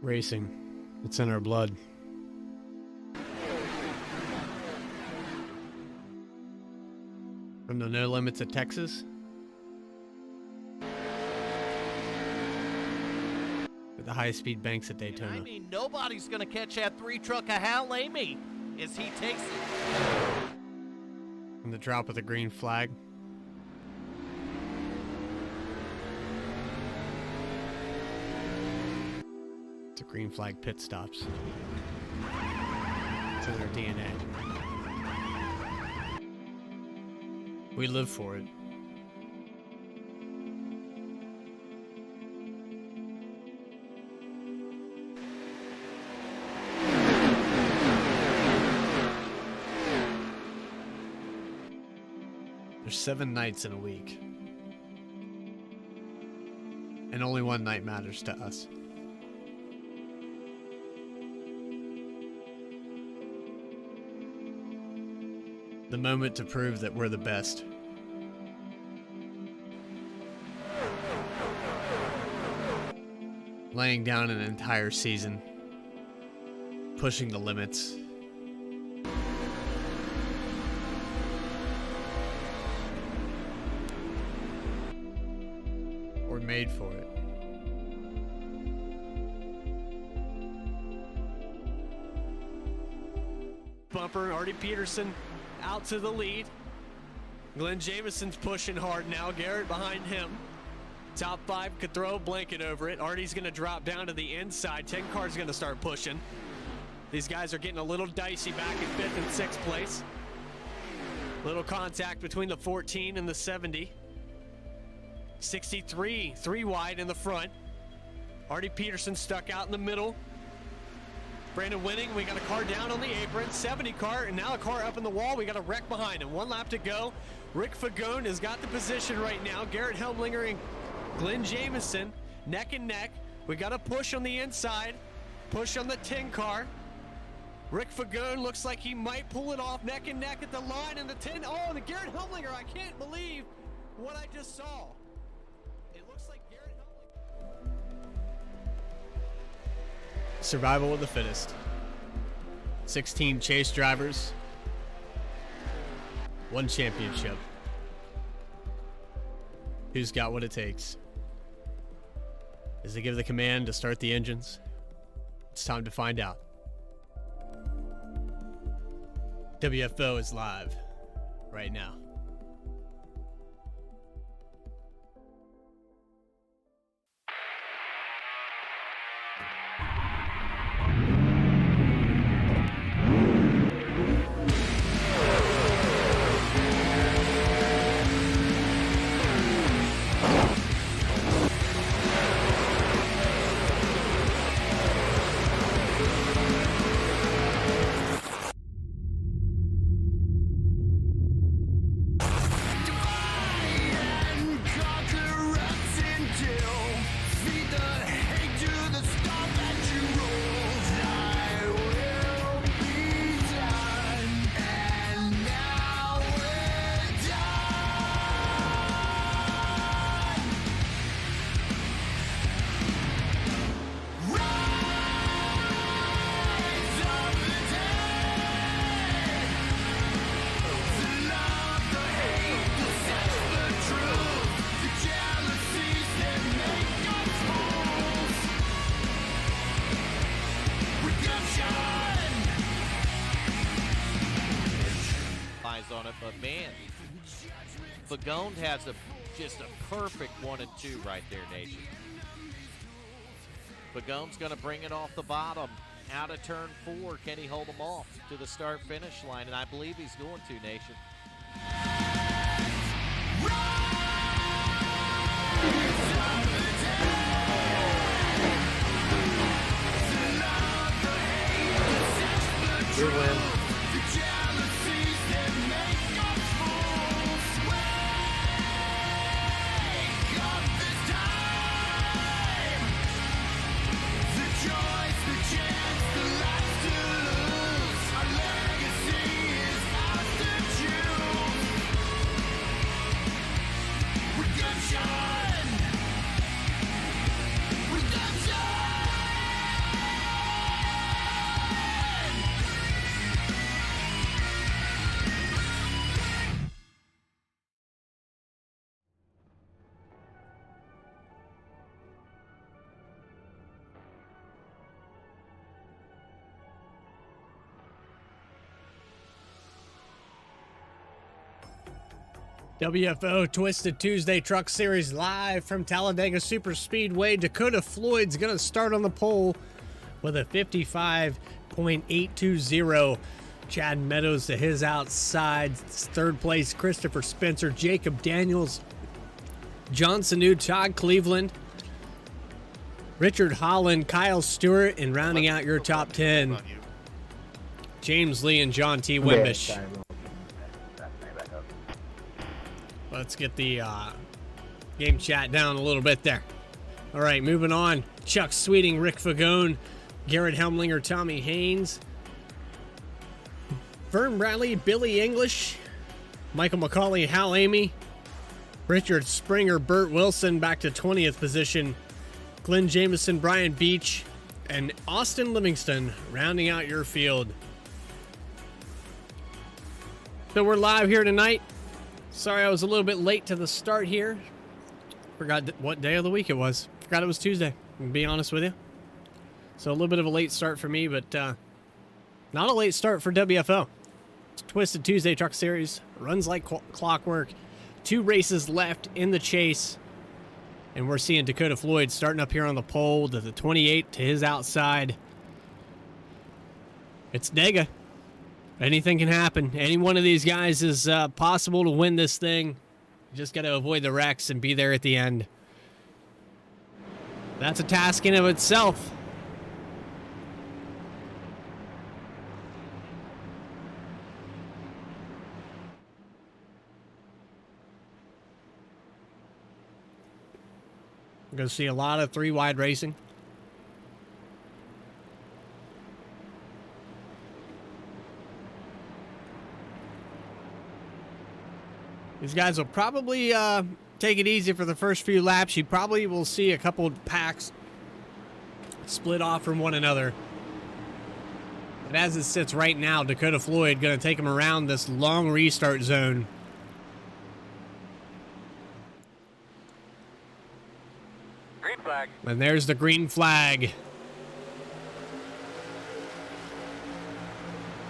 Racing. It's in our blood. From the no limits of Texas to the high-speed banks at Daytona. And I mean, nobody's going to catch that three-truck of Hal Amy as he takes it. From the drop of the green flag. To green flag pit stops. To their DNA. We live for it. There's 7 nights in a week. And only one night matters to us. The moment to prove that we're the best. Laying down an entire season. Pushing the limits. We're made for it. Bumper, Artie Peterson out to the lead. Glenn Jameson's pushing hard now. Garrett behind him. Top 5 could throw a blanket over it. Artie's going to drop down to the inside. 10 car's going to start pushing. These guys are getting a little dicey back in 5th and 6th place. Little contact between the 14 and the 70. 63, 3 wide in the front. Artie Peterson stuck out in the middle. Brandon Winning, we got a car down on the apron, 70 car, and now a car up in the wall. We got a wreck behind him. 1 lap to go. Rick Fagone has got the position right now. Garrett Helmlinger and Glenn Jameson neck and neck. We got a push on the inside, push on the 10 car. Rick Fagone looks like he might pull it off neck and neck at the line, and the 10. Oh, the Garrett Helmlinger, I can't believe what I just saw. It looks like Garrett Helmlinger. Survival of the fittest. 16 chase drivers. 1 championship. Who's got what it takes? As they give the command to start the engines, it's time to find out. WFO is live right now. On it, but man, Fagone has just a perfect 1 and 2 right there, Nation. Fagone's going to bring it off the bottom, out of turn 4. Can he hold them off to the start-finish line? And I believe he's going to, Nation. Your win. WFO Twisted Tuesday Truck Series live from Talladega Super Speedway. Dakota Floyd's going to start on the pole with a 55.820. Chad Meadows to his outside. Third place, Christopher Spencer, Jacob Daniels, John Sanu, Todd Cleveland, Richard Holland, Kyle Stewart, and rounding out your top 10, James Lee and John T. Wimbish. Let's get the game chat down a little bit there. All right, moving on. Chuck Sweeting, Rick Fagone, Garrett Helmlinger, Tommy Haynes, Vern Bradley, Billy English, Michael McCauley, Hal Amy, Richard Springer, Burt Wilson back to 20th position, Glenn Jameson, Brian Beach, and Austin Livingston rounding out your field. So we're live here tonight. Sorry I was a little bit late to the start here. Forgot what day of the week it was. Forgot it was Tuesday, to be honest with you. So a little bit of a late start for me, but not a late start for WFO. It's Twisted Tuesday Truck Series. Runs like clockwork. 2 races left in the chase. And we're seeing Dakota Floyd starting up here on the pole to the 28 to his outside. It's Dega. Anything can happen. Any one of these guys is possible to win this thing. You just got to avoid the wrecks and be there at the end. That's a task in of itself. We're going to see a lot of 3-wide racing. These guys will probably take it easy for the first few laps. You probably will see a couple packs split off from one another. But as it sits right now, Dakota Floyd going to take them around this long restart zone. Green flag. And there's the green flag.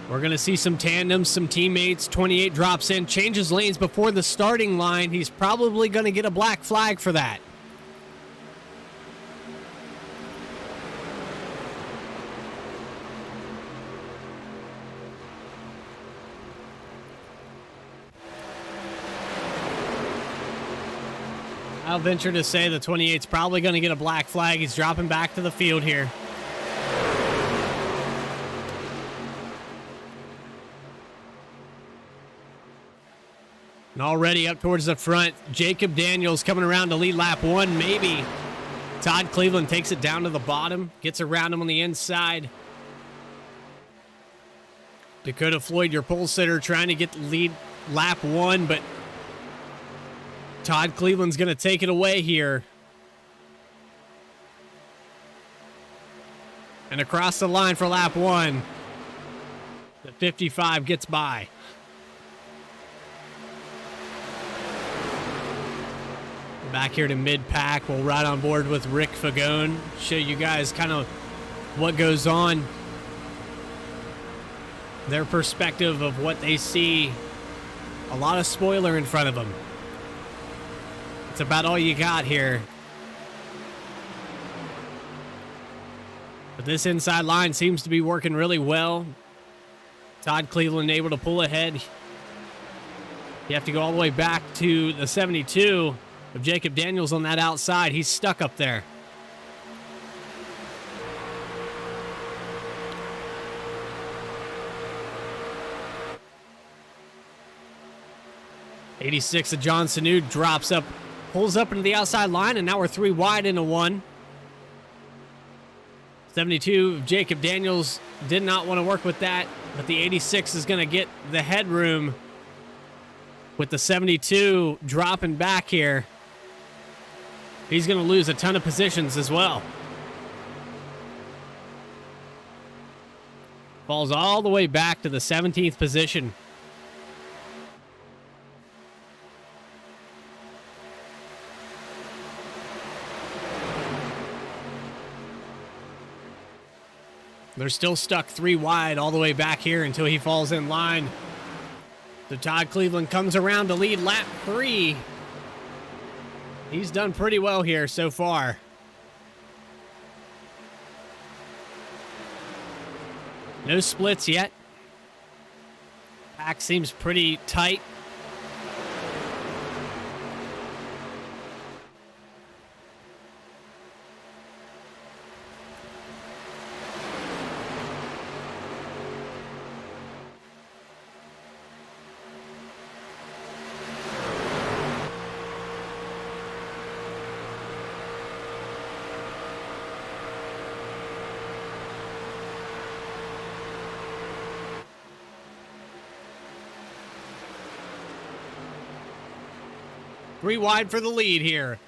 We're going to see some tandems, some teammates. 28 drops in, changes lanes before the starting line. He's probably going to get a black flag for that. I'll venture to say the 28's probably going to get a black flag. He's dropping back to the field here. And already up towards the front, Jacob Daniels coming around to lead lap 1, maybe. Todd Cleveland takes it down to the bottom, gets around him on the inside. Dakota Floyd, your pole sitter, trying to get the lead lap 1, but Todd Cleveland's going to take it away here. And across the line for lap 1, the 55 gets by. Back here to mid-pack. We'll ride on board with Rick Fagone. Show you guys kind of what goes on. Their perspective of what they see. A lot of spoiler in front of them. It's about all you got here. But this inside line seems to be working really well. Todd Cleveland able to pull ahead. You have to go all the way back to the 72 of Jacob Daniels on that outside. He's stuck up there. '86 of John Sanu drops up, pulls up into the outside line, and now we're 3 wide into 1. 72 of Jacob Daniels did not want to work with that, but the 86 is going to get the headroom with the 72 dropping back here. He's going to lose a ton of positions as well. Falls all the way back to the 17th position. They're still stuck 3 wide all the way back here until he falls in line. So Todd Cleveland comes around to lead lap 3. He's done pretty well here so far. No splits yet. Pack seems pretty tight. Three wide for the lead here.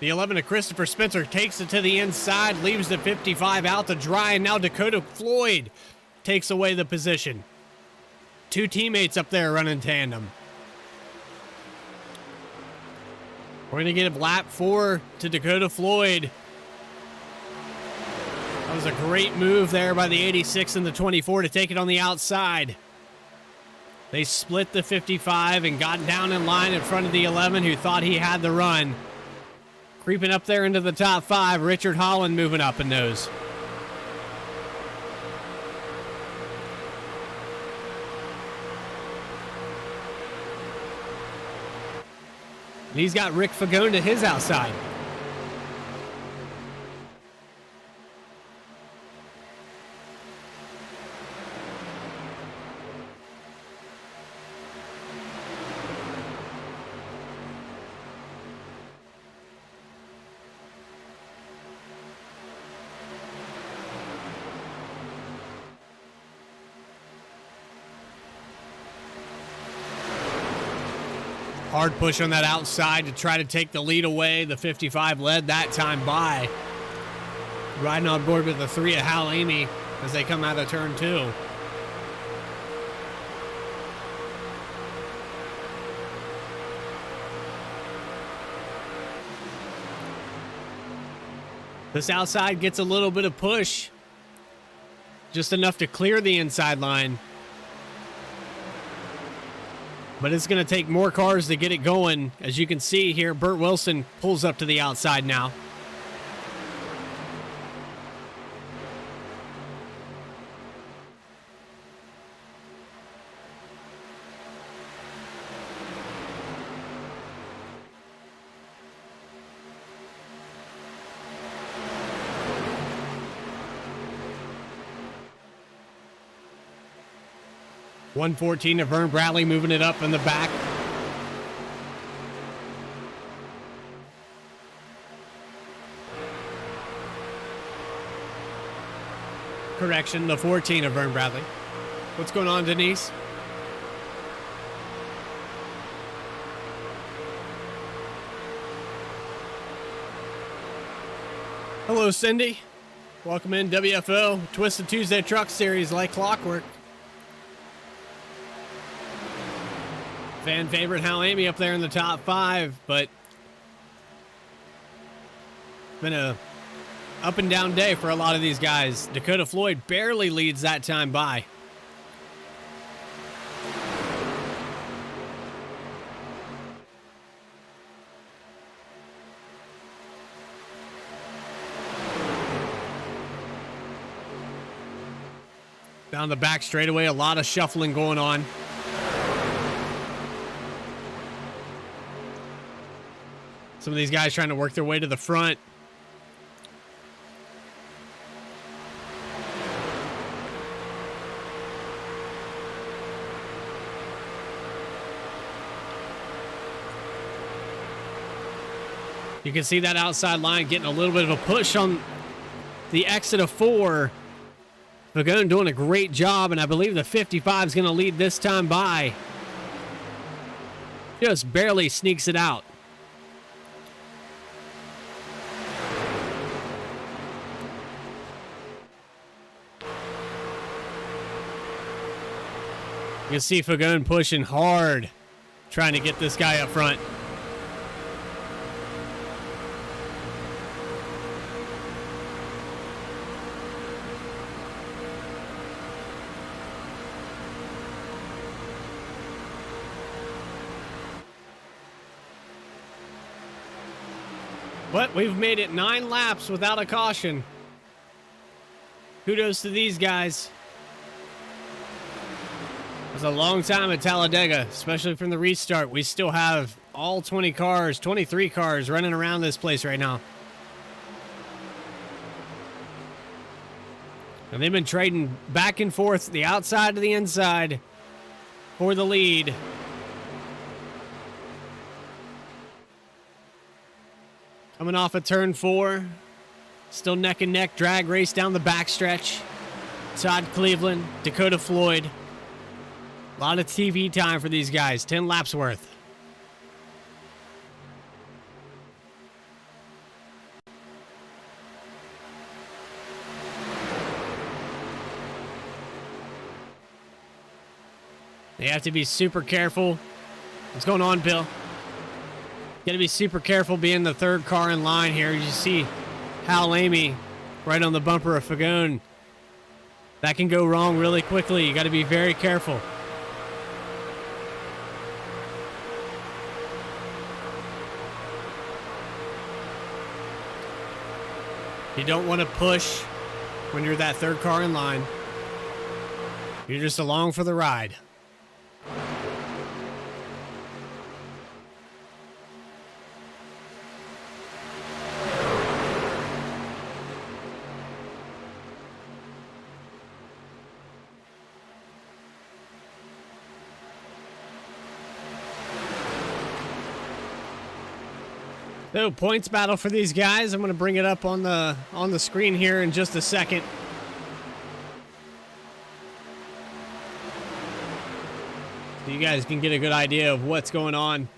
The 11 of Christopher Spencer takes it to the inside, leaves the 55 out to dry, and now Dakota Floyd takes away the position. Two teammates up there running tandem. We're going to give lap 4 to Dakota Floyd. That was a great move there by the 86 and the 24 to take it on the outside. They split the 55 and got down in line in front of the 11 who thought he had the run. Creeping up there into the top 5, Richard Holland moving up in those. And he's got Rick Fagone to his outside. Hard push on that outside to try to take the lead away. The 55 led that time by. Riding on board with the 3 of Hal Amy as they come out of turn 2. This outside gets a little bit of push. Just enough to clear the inside line. But it's going to take more cars to get it going. As you can see here, Burt Wilson pulls up to the outside now. .114 of Vern Bradley moving it up in the back. Correction, the 14 of Vern Bradley. What's going on, Denise? Hello, Cindy. Welcome in, WFO. Twisted Tuesday Truck Series like clockwork. Fan favorite Hal Amy up there in the top 5, but it's been a up and down day for a lot of these guys. Dakota Floyd barely leads that time by. Down the back straightaway, a lot of shuffling going on. Some of these guys trying to work their way to the front. You can see that outside line getting a little bit of a push on the exit of 4. Fagone doing a great job, and I believe the 55 is going to lead this time by. Just barely sneaks it out. You can see Fagone pushing hard, trying to get this guy up front. But we've made it 9 laps without a caution. Kudos to these guys. It was a long time at Talladega, especially from the restart. We still have all 20 cars, 23 cars running around this place right now. And they've been trading back and forth, the outside to the inside, for the lead. Coming off of turn 4. Still neck and neck drag race down the backstretch. Todd Cleveland, Dakota Floyd. A lot of TV time for these guys. 10 laps worth. They have to be super careful. What's going on, Bill? Got to be super careful being the third car in line here. You see Hal Amy right on the bumper of Fagone. That can go wrong really quickly. You got to be very careful. You don't want to push when you're that third car in line. You're just along for the ride. So, points battle for these guys. I'm going to bring it up on the screen here in just a second. So you guys can get a good idea of what's going on.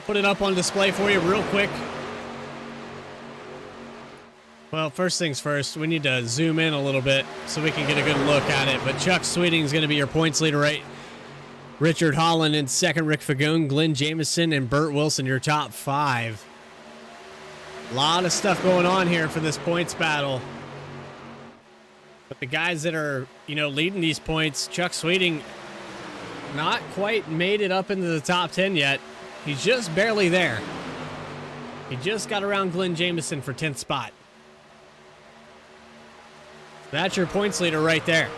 Put it up on display for you real quick. Well, first things first, we need to zoom in a little bit so we can get a good look at it. But Chuck Sweeting's going to be your points leader, right? Richard Holland in second, Rick Fagone, Glenn Jamieson, and Burt Wilson, your top 5. A lot of stuff going on here for this points battle. But the guys that are, leading these points, Chuck Sweeting, not quite made it up into the top 10 yet. He's just barely there. He just got around Glenn Jamieson for 10th spot. That's your points leader right there.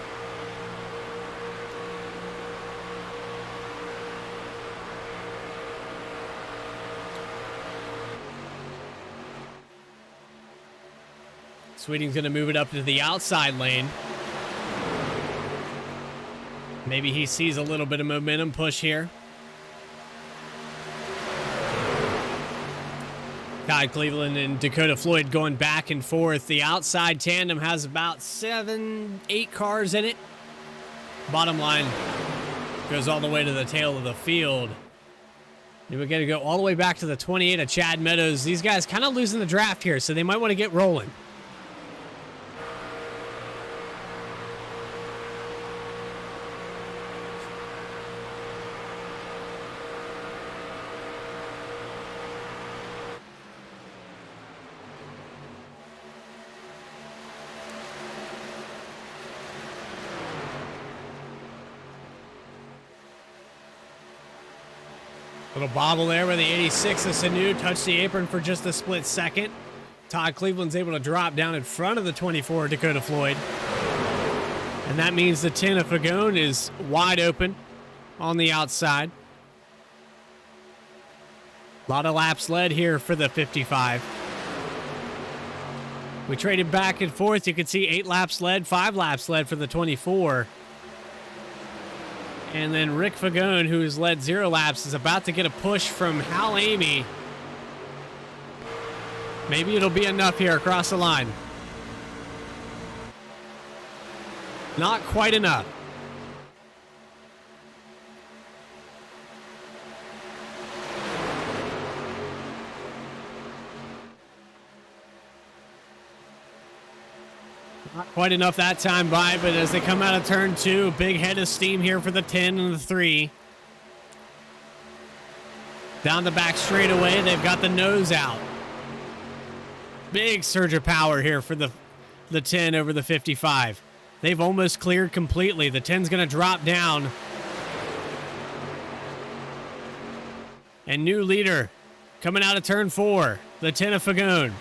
Sweeting's going to move it up to the outside lane. Maybe he sees a little bit of momentum push here. Todd Cleveland and Dakota Floyd going back and forth. The outside tandem has about 7-8 cars in it. Bottom line goes all the way to the tail of the field. And we're going to go all the way back to the 28 of Chad Meadows. These guys kind of losing the draft here, so they might want to get rolling. Little bobble there where the 86 of Sanu touched the apron for just a split second. Todd Cleveland's able to drop down in front of the 24 Dakota Floyd. And that means the 10 of Fagone is wide open on the outside. A lot of laps led here for the 55. We traded back and forth. You can see 8 laps led, 5 laps led for the 24. And then Rick Fagone, who has led 0 laps, is about to get a push from Hal Amy. Maybe it'll be enough here across the line. Not quite enough. Not quite enough that time by, but as they come out of turn 2, big head of steam here for the 10 and the 3. Down the back straightaway, they've got the nose out. Big surge of power here for the 10 over the 55. They've almost cleared completely. The 10's going to drop down. And new leader coming out of turn 4, the 10 of Fagone.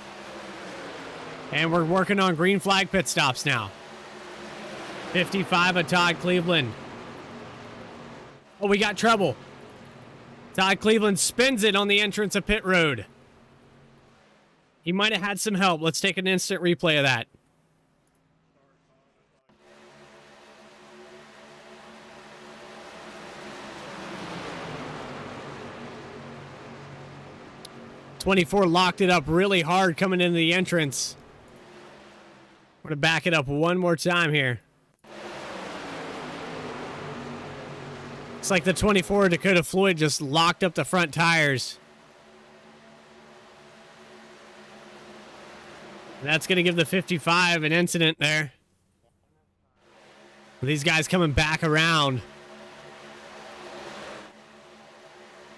And we're working on green flag pit stops now. 55 of Todd Cleveland. Oh, we got trouble. Todd Cleveland spins it on the entrance of pit road. He might have had some help. Let's take an instant replay of that. '24 locked it up really hard coming into the entrance. We're going to back it up one more time here. It's like the 24 Dakota Floyd just locked up the front tires. And that's going to give the 55 an incident there. These guys coming back around.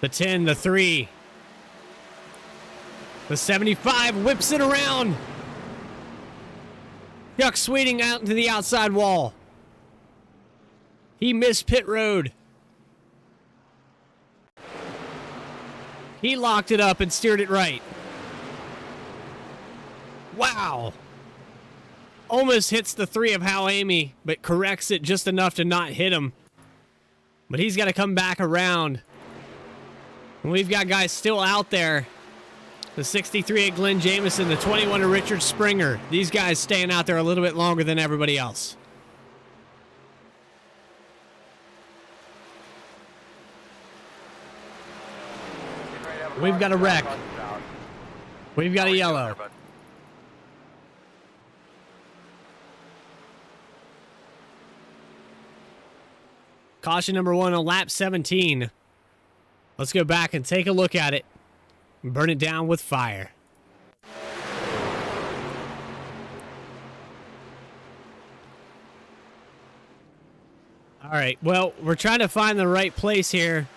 The 10, the 3. The 75 whips it around. Chuck Sweeting out into the outside wall. He missed pit road. He locked it up and steered it right. Wow. Almost hits the 3 of Hal Amy, but corrects it just enough to not hit him. But he's got to come back around. And we've got guys still out there. The 63 of Glenn Jameson, the 21 of Richard Springer. These guys staying out there a little bit longer than everybody else. We've got a wreck. We've got a yellow. Caution number 1 on lap 17. Let's go back and take a look at it. Burn it down with fire. All right, well, we're trying to find the right place here.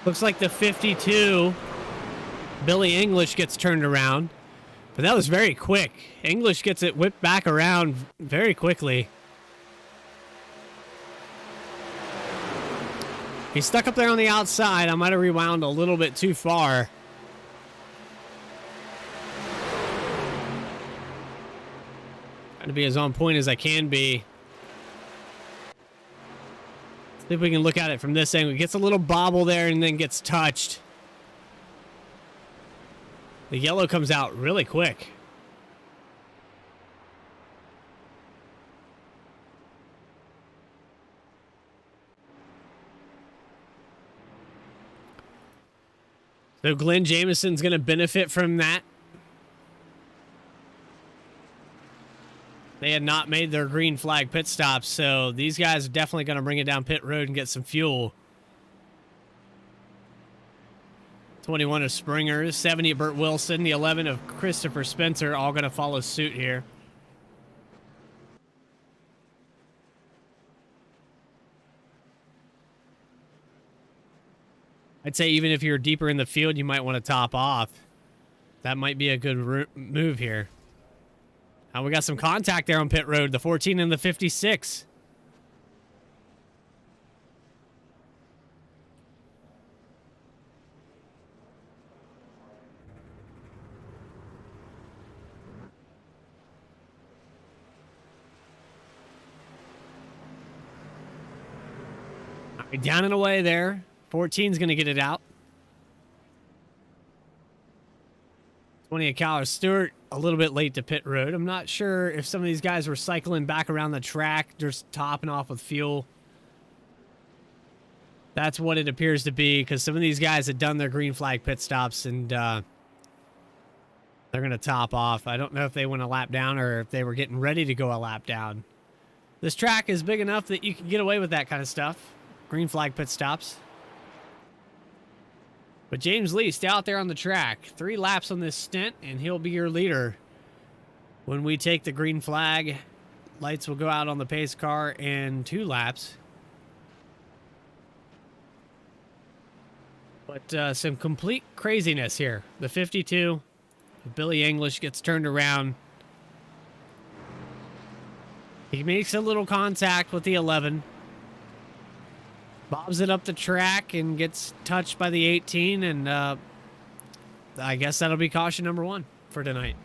Looks like the 52, Billy English, gets turned around. But that was very quick. English gets it whipped back around very quickly. He's stuck up there on the outside. I might have rewound a little bit too far. Trying to be as on point as I can be. See if we can look at it from this angle. He gets a little bobble there and then gets touched. The yellow comes out really quick. So Glenn Jameson's going to benefit from that. They had not made their green flag pit stops, so these guys are definitely going to bring it down pit road and get some fuel. 21 of Springer, 70 of Burt Wilson, the 11 of Christopher Spencer, all going to follow suit here. I'd say even if you're deeper in the field, you might want to top off. That might be a good move here. We got some contact there on pit road, the 14 and the 56. All right, down and away there. 14's going to get it out. 20 of Kyler Stewart, a little bit late to pit road. I'm not sure if some of these guys were cycling back around the track, just topping off with fuel. That's what it appears to be, because some of these guys had done their green flag pit stops, and they're going to top off. I don't know if they went a lap down or if they were getting ready to go a lap down. This track is big enough that you can get away with that kind of stuff. Green flag pit stops. But James Lee, stay out there on the track. 3 laps on this stint, and he'll be your leader. When we take the green flag, lights will go out on the pace car in 2 laps. But some complete craziness here. The 52, Billy English gets turned around. He makes a little contact with the 11. Bobs it up the track and gets touched by the 18. And I guess that'll be caution number 1 for tonight.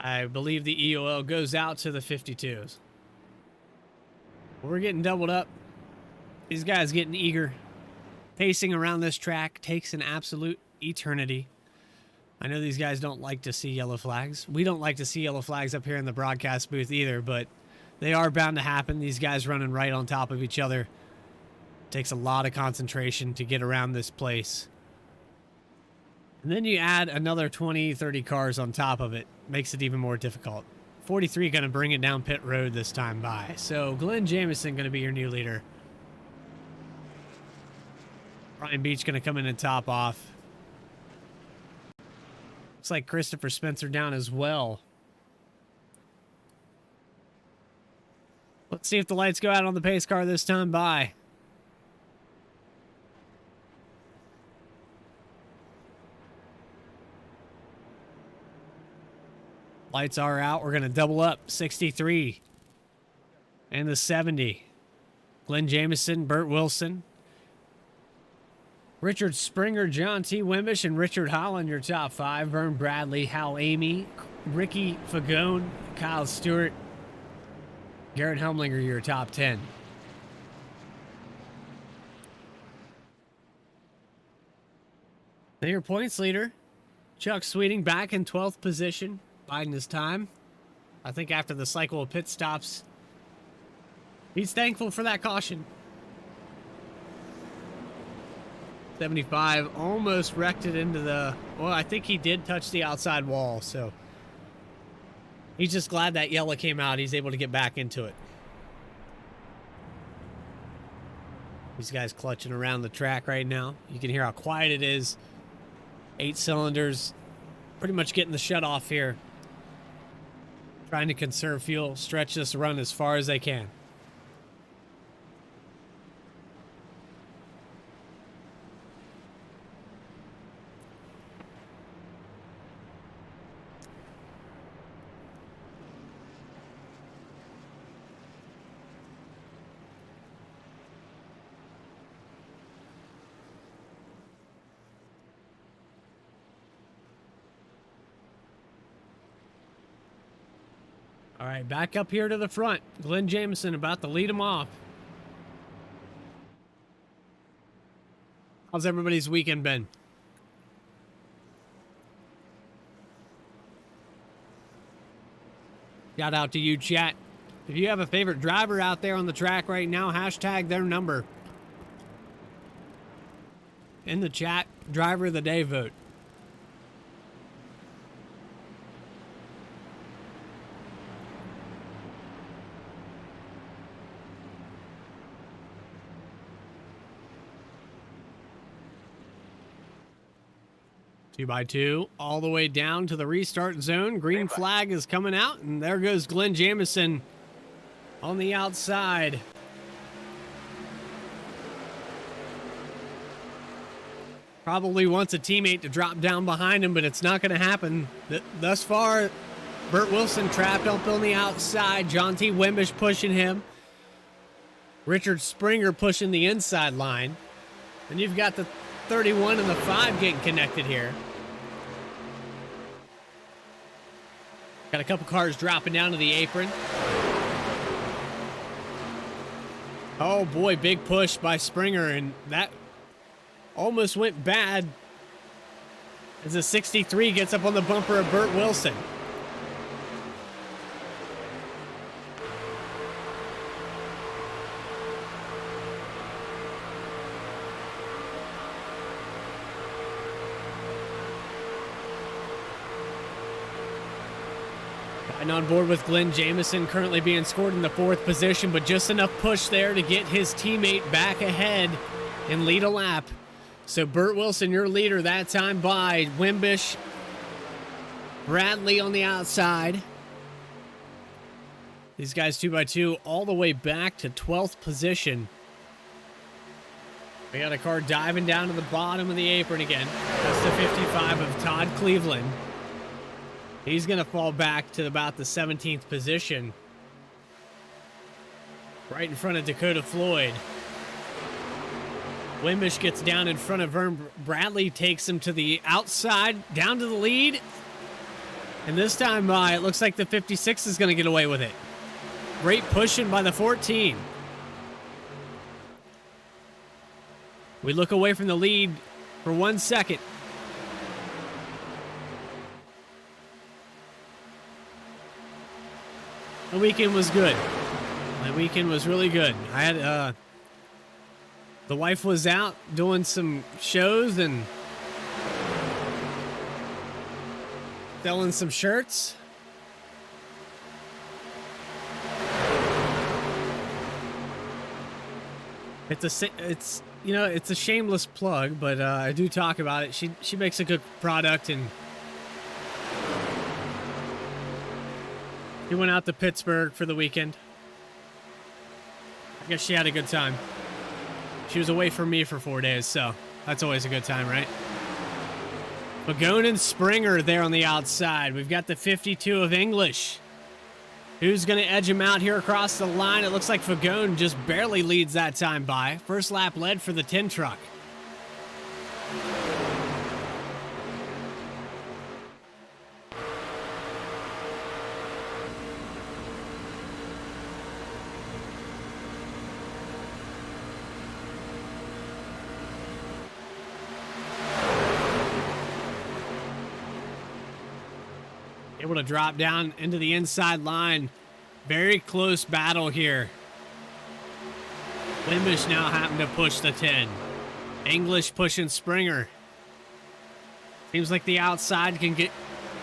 I believe the EOL goes out to the 52s. We're getting doubled up. These guys getting eager. Pacing around this track takes an absolute eternity. I know these guys don't like to see yellow flags. We don't like to see yellow flags up here in the broadcast booth either, but they are bound to happen. These guys running right on top of each other. Takes a lot of concentration to get around this place. And then you add another 20, 30 cars on top of it. Makes it even more difficult. 43 going to bring it down pit road this time by. So Glenn Jamieson going to be your new leader. Ryan Beach going to come in and top off. Looks like Christopher Spencer down as well. Let's see if the lights go out on the pace car this time by. Lights are out. We're going to double up. 63 and the 70. Glenn Jamieson, Burt Wilson, Richard Springer, John T. Wimbish, and Richard Holland, your top 5. Vern Bradley, Hal Amy, Ricky Fagone, Kyle Stewart, Garrett Helmlinger, your top 10. Now your points leader, Chuck Sweeting, back in 12th position. Biding his time. I think after the cycle of pit stops, he's thankful for that caution. 75 almost wrecked it into the... Well, I think he did touch the outside wall, so he's just glad that yellow came out. He's able to get back into it. These guys clutching around the track right now. You can hear how quiet it is. 8 cylinders pretty much getting the shut off here. Trying to conserve fuel, stretch this run as far as they can. All right, back up here to the front. Glenn Jamieson about to lead him off. How's everybody's weekend been? Shout out to you, chat. If you have a favorite driver out there on the track right now, hashtag their number. In the chat, driver of the day vote. Two by two, all the way down to the restart zone. Green flag is coming out, and there goes Glenn Jamieson on the outside. Probably wants a teammate to drop down behind him, but it's not going to happen. Thus far, Burt Wilson trapped up on the outside. John T. Wimbish pushing him. Richard Springer pushing the inside line. And you've got the 31 and the 5 getting connected here. Got a couple cars dropping down to the apron. Oh boy, big push by Springer, and that almost went bad as a 63 gets up on the bumper of Burt Wilson. And on board with Glenn Jamieson, currently being scored in the 4th position, but just enough push there to get his teammate back ahead and lead a lap. So Burt Wilson, your leader that time by. Wimbish, Bradley on the outside. These guys 2x2 all the way back to 12th position. We got a car diving down to the bottom of the apron again. That's the 55 of Todd Cleveland. He's going to fall back to about the 17th position. Right in front of Dakota Floyd. Wimbish gets down in front of Vern Bradley, takes him to the outside, down to the lead. And this time, it looks like the 56 is going to get away with it. Great pushing by the 14. We look away from the lead for 1 second. The weekend was good. My weekend was really good. I had, the wife was out doing some shows and selling some shirts. It's you know, it's a shameless plug, but I do talk about it. She makes a good product, and she went out to Pittsburgh for the weekend. I guess she had a good time. She was away from me for 4 days, so that's always a good time, right? Pagone and Springer there on the outside. We've got the 52 of English. Who's going to edge him out here across the line? It looks like Fagone just barely leads that time by. First lap led for the 10 truck. Able to drop down into the inside line. Very close battle here. Wimbish now having to push the 10. English pushing Springer. Seems like the outside can get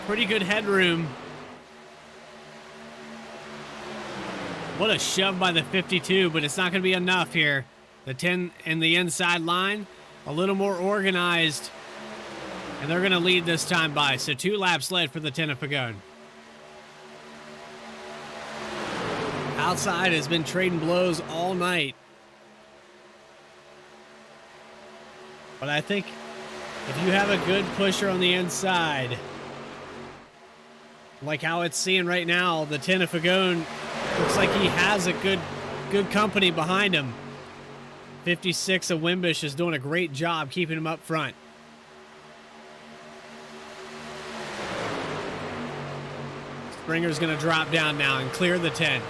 pretty good headroom. What a shove by the 52, but it's not going to be enough here. The 10 and the inside line, a little more organized. And they're going to lead this time by. So 2 laps led for the 10 of Pagone. Outside has been trading blows all night. But I think if you have a good pusher on the inside, like how it's seeing right now, the 10 of Pagone looks like he has a good company behind him. 56 of Wimbish is doing a great job keeping him up front. Springer's going to drop down now and clear the 10.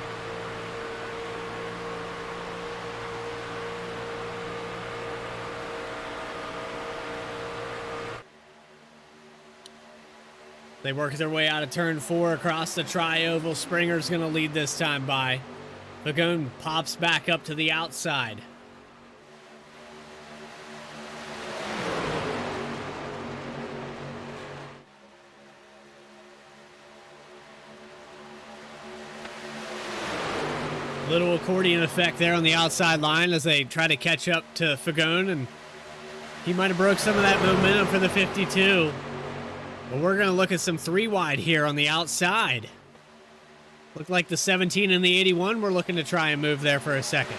They work their way out of turn 4 across the tri-oval. Springer's going to lead this time by. Pagone pops back up to the outside. Little accordion effect there on the outside line as they try to catch up to Fagone, and he might have broke some of that momentum for the 52. But we're going to look at some 3-wide here on the outside. Look like the 17 and the 81 we're looking to try and move there for a second.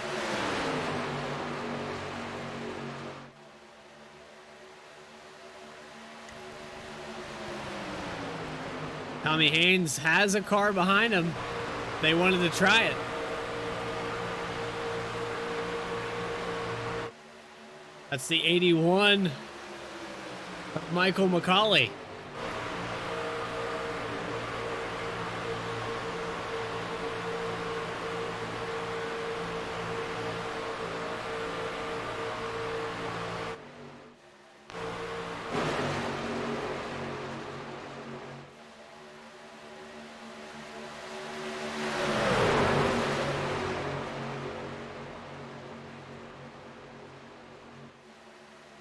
Tommy Haynes has a car behind him. They wanted to try it. That's the 81 of Michael McCauley.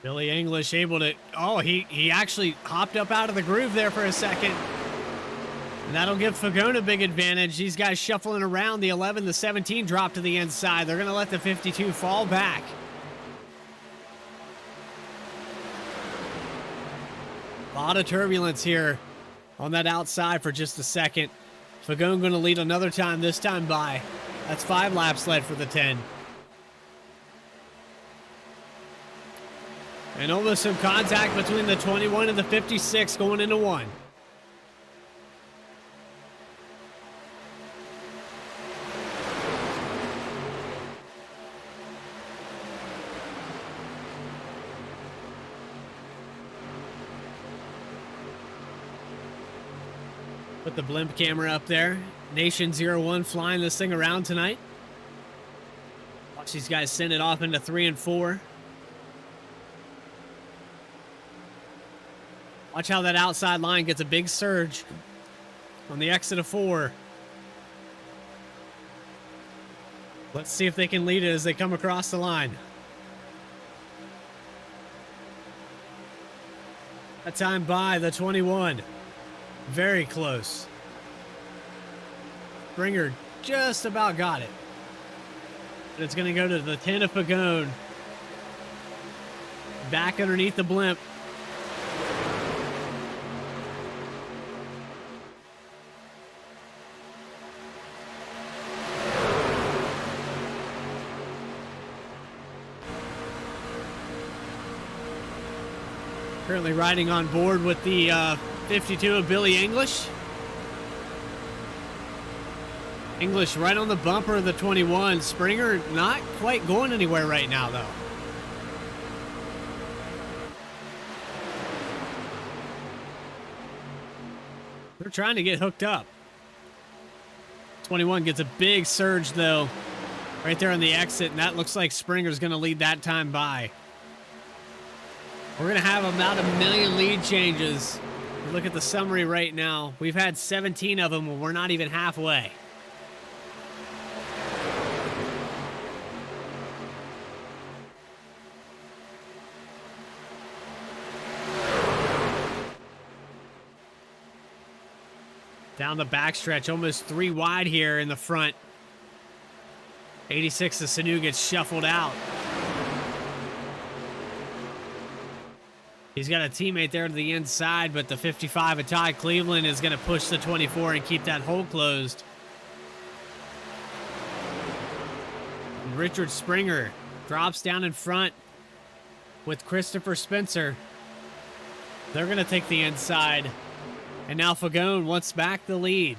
Billy English able to, he actually hopped up out of the groove there for a second. And that'll give Fagone a big advantage. These guys shuffling around. The 11, the 17 drop to the inside. They're going to let the 52 fall back. A lot of turbulence here on that outside for just a second. Fagon going to lead another time, this time by. That's 5 laps led for the 10. And almost some contact between the 21 and the 56 going into 1. Put the blimp camera up there. Nation 01 flying this thing around tonight. Watch these guys send it off into 3 and 4. Watch how that outside line gets a big surge on the exit of 4. Let's see if they can lead it as they come across the line. That time by the 21. Very close. Springer just about got it. But it's going to go to the 10 of Fagon. Back underneath the blimp. Currently riding on board with the 52 of Billy English. English right on the bumper of the 21. Springer not quite going anywhere right now, though. They're trying to get hooked up. 21 gets a big surge, though, right there on the exit, and that looks like Springer's going to lead that time by. We're going to have about 1 million lead changes. Look at the summary right now. We've had 17 of them, and we're not even halfway. Down the backstretch, almost 3 wide here in the front. 86 of Sanu gets shuffled out. He's got a teammate there to the inside, but the 55 of Ty Cleveland is going to push the 24 and keep that hole closed. And Richard Springer drops down in front with Christopher Spencer. They're going to take the inside. And now Fagon wants back the lead.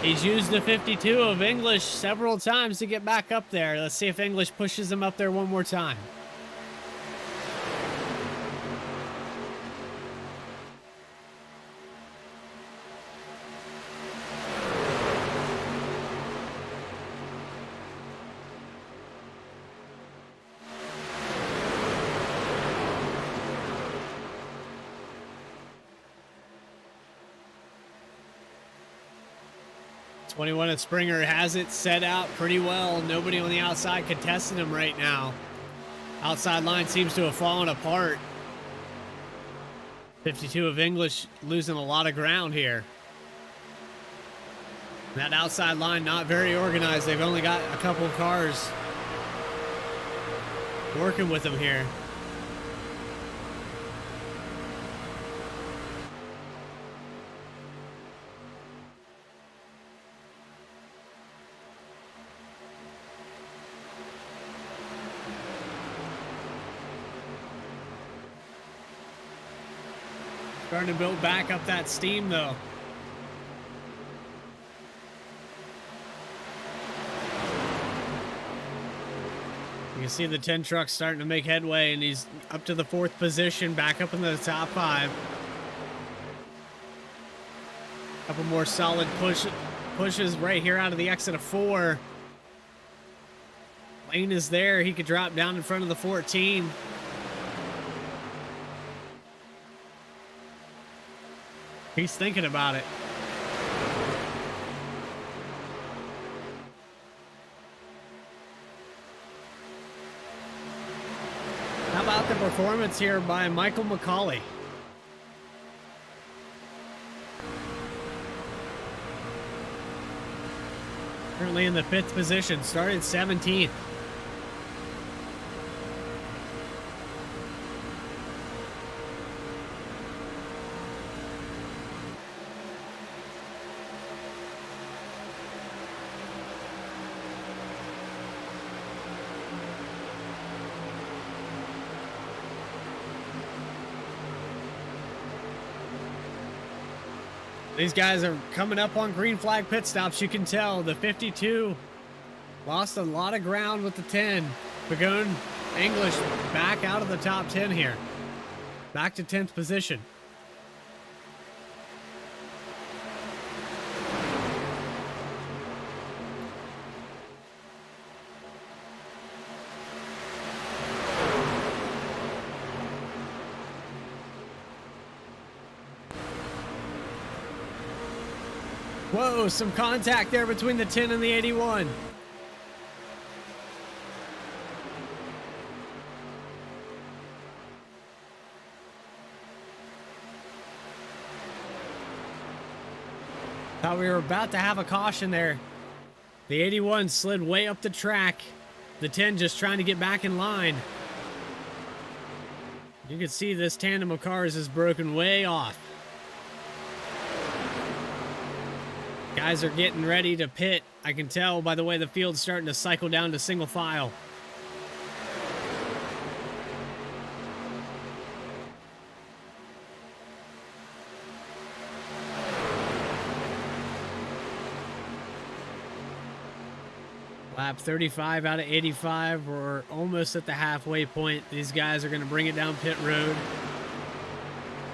He's used the 52 of English several times to get back up there. Let's see if English pushes him up there one more time. Twenty-one at Springer has it set out pretty well. Nobody on the outside contesting him right now. Outside line seems to have fallen apart. 52 of English losing a lot of ground here. That outside line not very organized. They've only got a couple of cars working with them here. Starting to build back up that steam, though. You can see the 10 truck starting to make headway, and he's up to the 4th position, back up into the top 5. Couple more solid pushes right here out of the exit of 4. Lane is there. He could drop down in front of the 14. He's thinking about it. How about the performance here by Michael McCauley? Currently in the 5th position, started 17th. These guys are coming up on green flag pit stops. You can tell the 52 lost a lot of ground with the 10. Pagone English back out of the top 10 here. Back to 10th position. Whoa, some contact there between the 10 and the 81. Thought we were about to have a caution there. The 81 slid way up the track. The 10 just trying to get back in line. You can see this tandem of cars is broken way off. Guys are getting ready to pit. I can tell by the way the field's starting to cycle down to single file. Lap 35 out of 85. We're almost at the halfway point. These guys are going to bring it down pit road.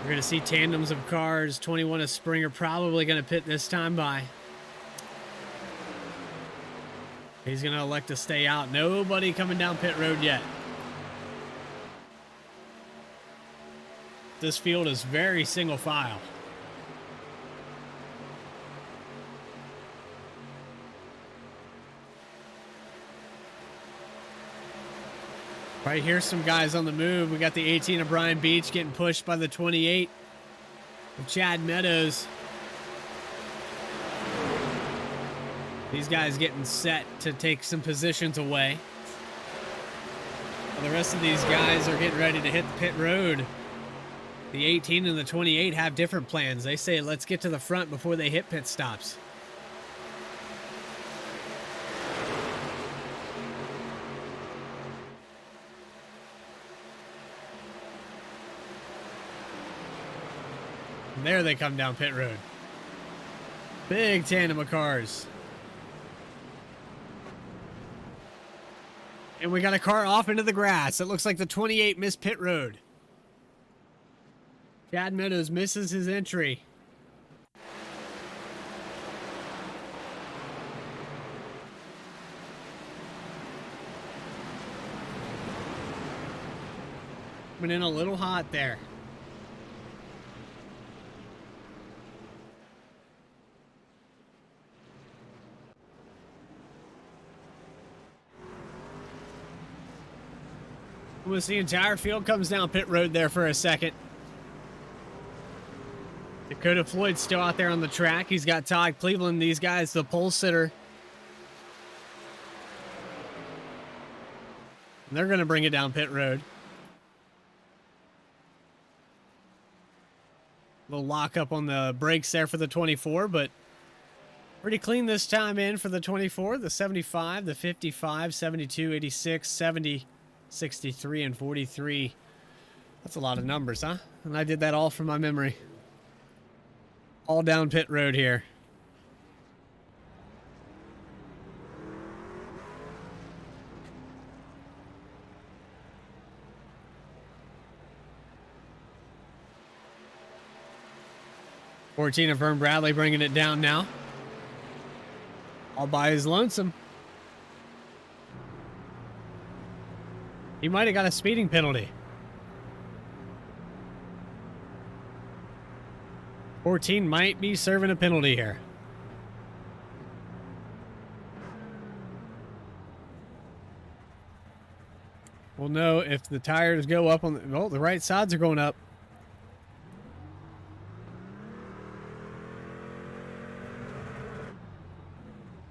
We're going to see tandems of cars. 21 of Springer probably going to pit this time by. He's going to elect to stay out. Nobody coming down pit road yet. This field is very single file. Right here, some guys on the move. We got the 18 of Brian Beach getting pushed by the 28 of Chad Meadows. These guys getting set to take some positions away. Well, the rest of these guys are getting ready to hit the pit road. The 18 and the 28 have different plans. They say, let's get to the front before they hit pit stops. And there they come down pit road. Big tandem of cars. And we got a car off into the grass. It looks like the 28 missed pit road. Chad Meadows misses his entry. Coming in a little hot there. Almost the entire field comes down pit road there for a second. Dakota Floyd's still out there on the track. He's got Todd Cleveland. These guys, the pole sitter. And they're going to bring it down pit road. Little lock up on the brakes there for the 24, but pretty clean this time in for the 24. The 75, the 55, 72, 86, 70. 63 and 43. That's a lot of numbers, huh? And I did that all from my memory. All down pit road here. $14 of Vern Bradley bringing it down now. All by his lonesome. He might have got a speeding penalty. 14 might be serving a penalty here. We'll know if the tires go up on the... Oh, the right sides are going up.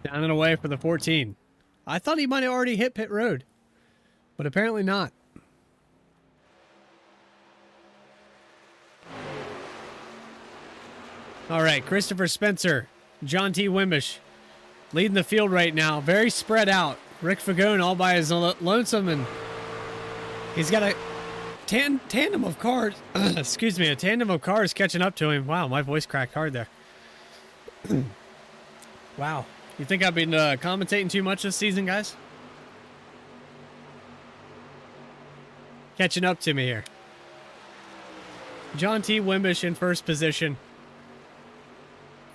Down and away for the 14. I thought he might have already hit pit road. But apparently not. All right, Christopher Spencer, John T. Wimbish leading the field right now. Very spread out. Rick Fagone all by his lonesome, and he's got a tandem of cars. Excuse me, a tandem of cars catching up to him. Wow, my voice cracked hard there. Wow. You think I've been commentating too much this season, guys? Catching up to me here. John T. Wimbish in first position.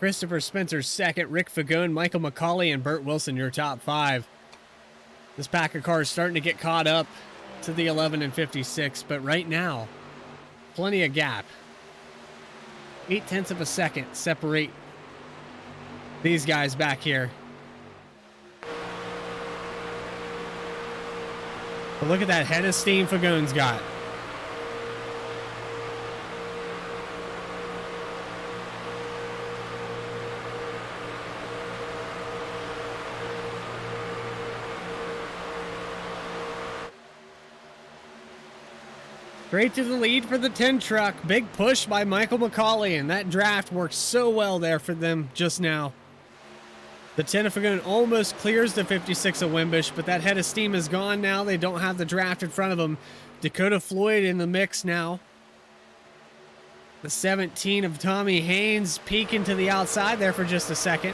Christopher Spencer second. Rick Fagone, Michael McCauley, and Burt Wilson your top 5. This pack of cars starting to get caught up to the 11 and 56, but right now, plenty of gap. 0.8 of a second separate these guys back here. But look at that head of steam Fagone's got. Straight to the lead for the 10 truck. Big push by Michael McCauley, and that draft worked so well there for them just now. The 10 of Fagone almost clears the 56 of Wimbish, but that head of steam is gone now. They don't have the draft in front of them. Dakota Floyd in the mix now. The 17 of Tommy Haynes peeking to the outside there for just a second.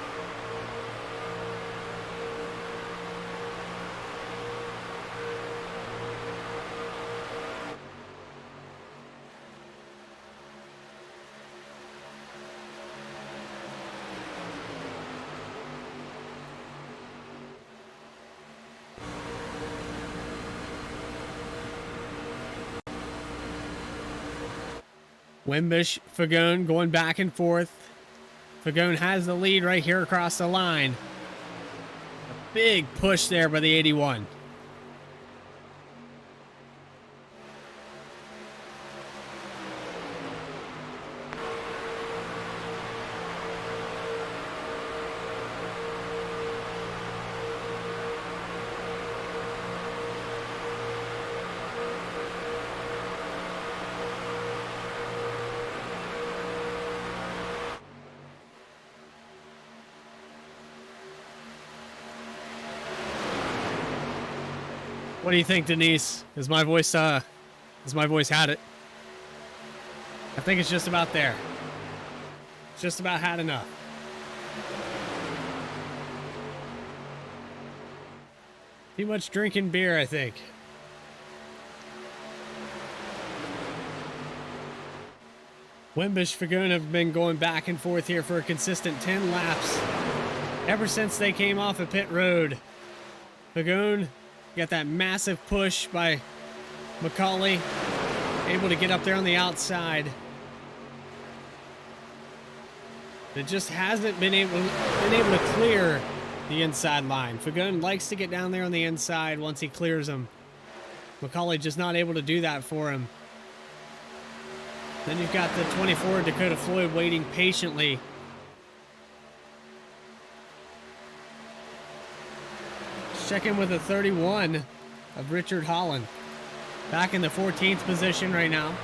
Wimbish, Fagone going back and forth. Fagone has the lead right here across the line. A big push there by the 81. What do you think, Denise? Has my voice had it? I think it's just about there. It's just about had enough. Too much drinking beer, I think. Wimbish, Fagone have been going back and forth here for a consistent 10 laps ever since they came off of pit road. Fagone got that massive push by McCauley, able to get up there on the outside. It just hasn't been able to clear the inside line. Fagone likes to get down there on the inside once he clears them. McCauley just not able to do that for him. Then you've got the 24 Dakota Floyd waiting patiently. Check in with the 31 of Richard Holland. Back in the 14th position right now.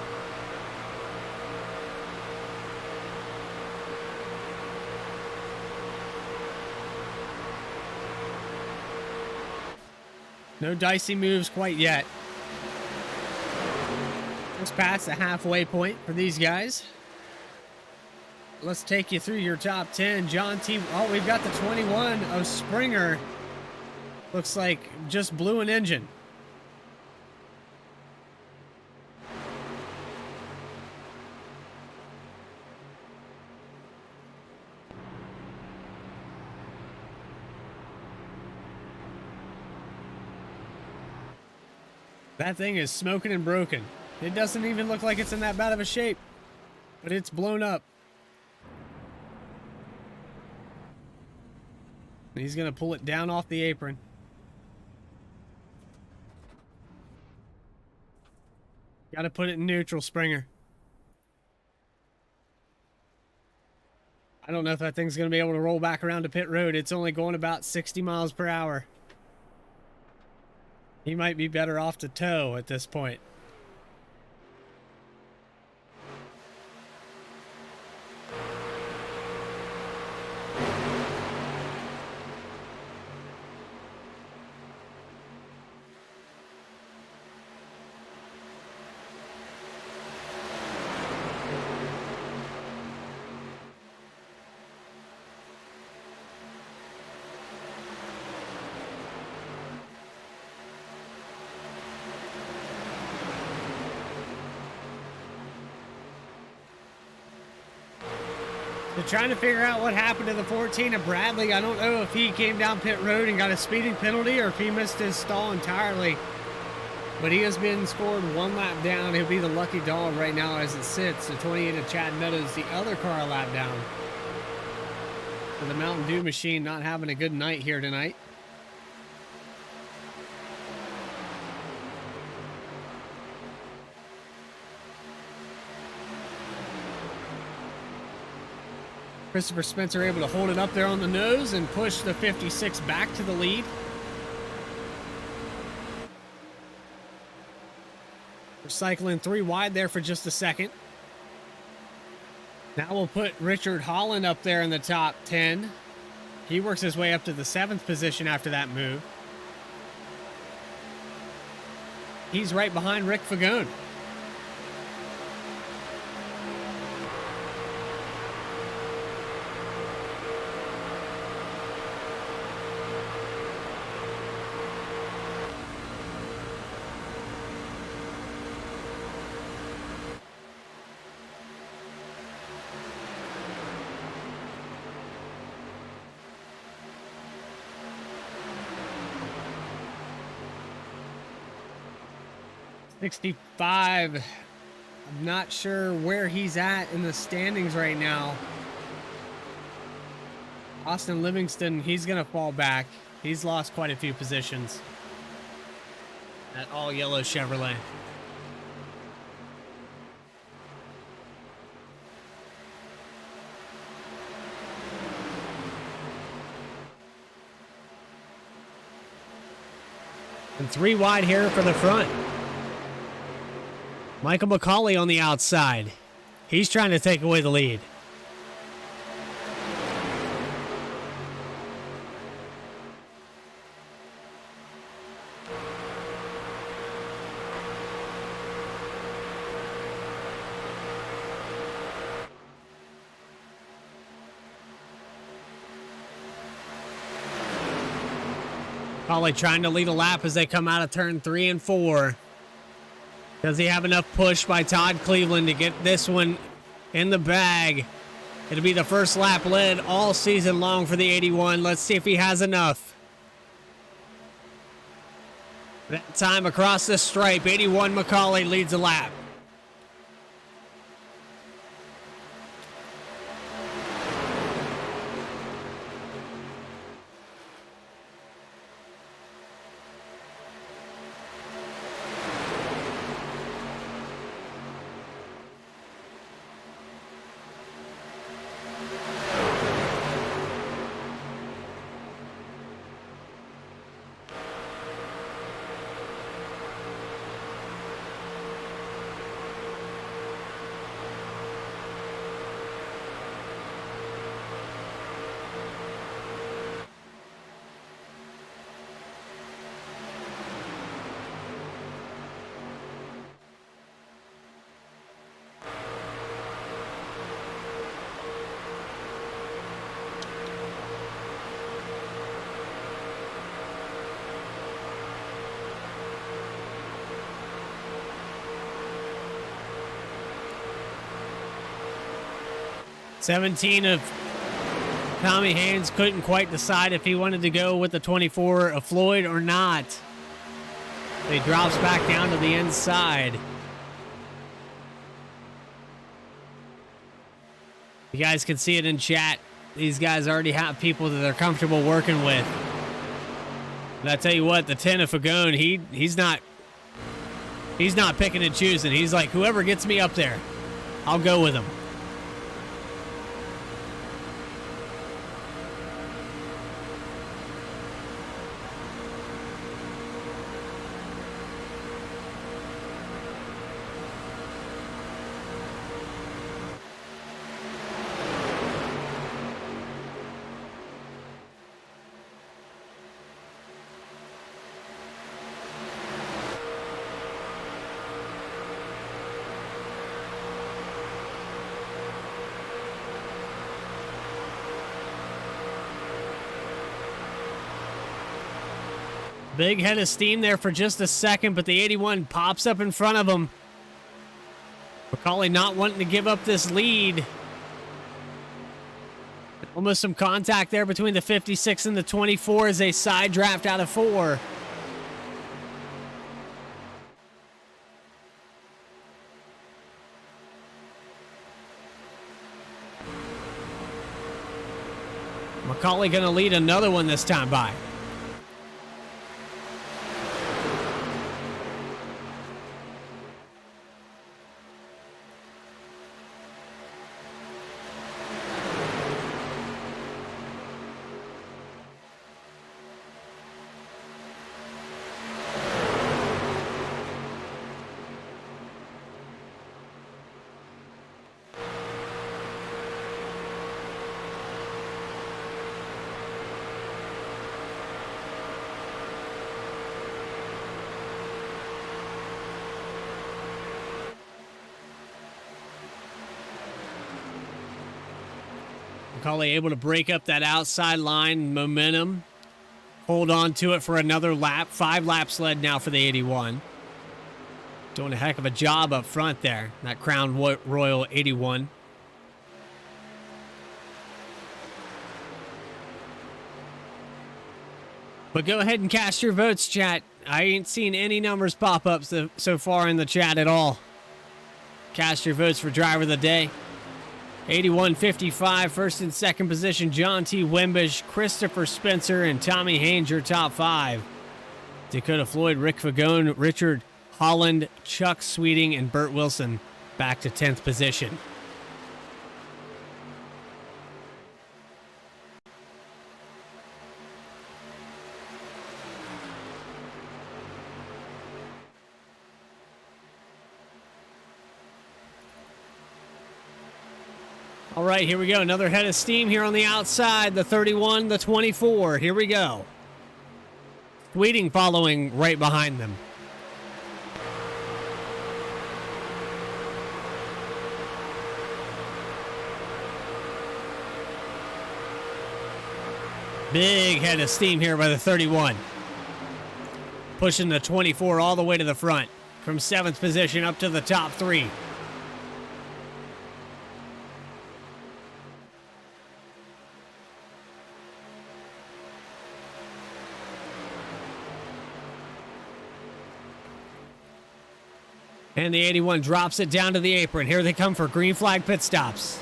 No dicey moves quite yet. Just past the halfway point for these guys. Let's take you through your top 10. John T. Oh, we've got the 21 of Springer. Looks like just blew an engine. That thing is smoking and broken. It doesn't even look like it's in that bad of a shape, but it's blown up. He's going to pull it down off the apron. Got to put it in neutral, Springer. I don't know if that thing's going to be able to roll back around to pit road. It's only going about 60 miles per hour. He might be better off to tow at this point. They're trying to figure out what happened to the 14 of Bradley. I don't know if he came down pit road and got a speeding penalty or if he missed his stall entirely. But he has been scored 1 lap down. He'll be the lucky dog right now as it sits. The 28 of Chad Meadows, the other car a lap down. So the Mountain Dew machine not having a good night here tonight. Christopher Spencer able to hold it up there on the nose and push the 56 back to the lead. We're cycling 3 wide there for just a second. Now we'll put Richard Holland up there in the top 10. He works his way up to the 7th position after that move. He's right behind Rick Fagone. $65. I'm not sure where he's at in the standings right now. Austin Livingston, he's going to fall back. He's lost quite a few positions. That all yellow Chevrolet. And 3 wide here for the front. Michael McCauley on the outside. He's trying to take away the lead. McCauley trying to lead a lap as they come out of turn 3 and 4. Does he have enough push by Todd Cleveland to get this one in the bag? It'll be the first lap led all season long for the 81. Let's see if he has enough. That time across the stripe, 81 McCauley leads the lap. $17 of Tommy Haynes couldn't quite decide if he wanted to go with the 24 of Floyd or not. He drops back down to the inside. You guys can see it in chat. These guys already have people that they're comfortable working with. But I tell you what, the 10 of Fagone, he's not picking and choosing. He's like, whoever gets me up there, I'll go with him. Big head of steam there for just a second, but the 81 pops up in front of him. McCauley not wanting to give up this lead. Almost some contact there between the 56 and the 24 as they side draft out of 4. Macaulay going to lead another one this time by. Macaulay able to break up that outside line momentum. Hold on to it for another lap. 5 laps led now for the 81. Doing a heck of a job up front there. That Crown Royal 81. But go ahead and cast your votes, chat. I ain't seen any numbers pop up so far in the chat at all. Cast your votes for driver of the day. 81.55, first and second position, John T. Wimbish, Christopher Spencer, and Tommy Haynes, your top 5. Dakota Floyd, Rick Fagone, Richard Holland, Chuck Sweeting, and Burt Wilson back to 10th position. All right, here we go. Another head of steam here on the outside. The 31, the 24. Here we go. Sweeting following right behind them. Big head of steam here by the 31. Pushing the 24 all the way to the front. From 7th position up to the top 3. And the 81 drops it down to the apron. Here they come for green flag pit stops.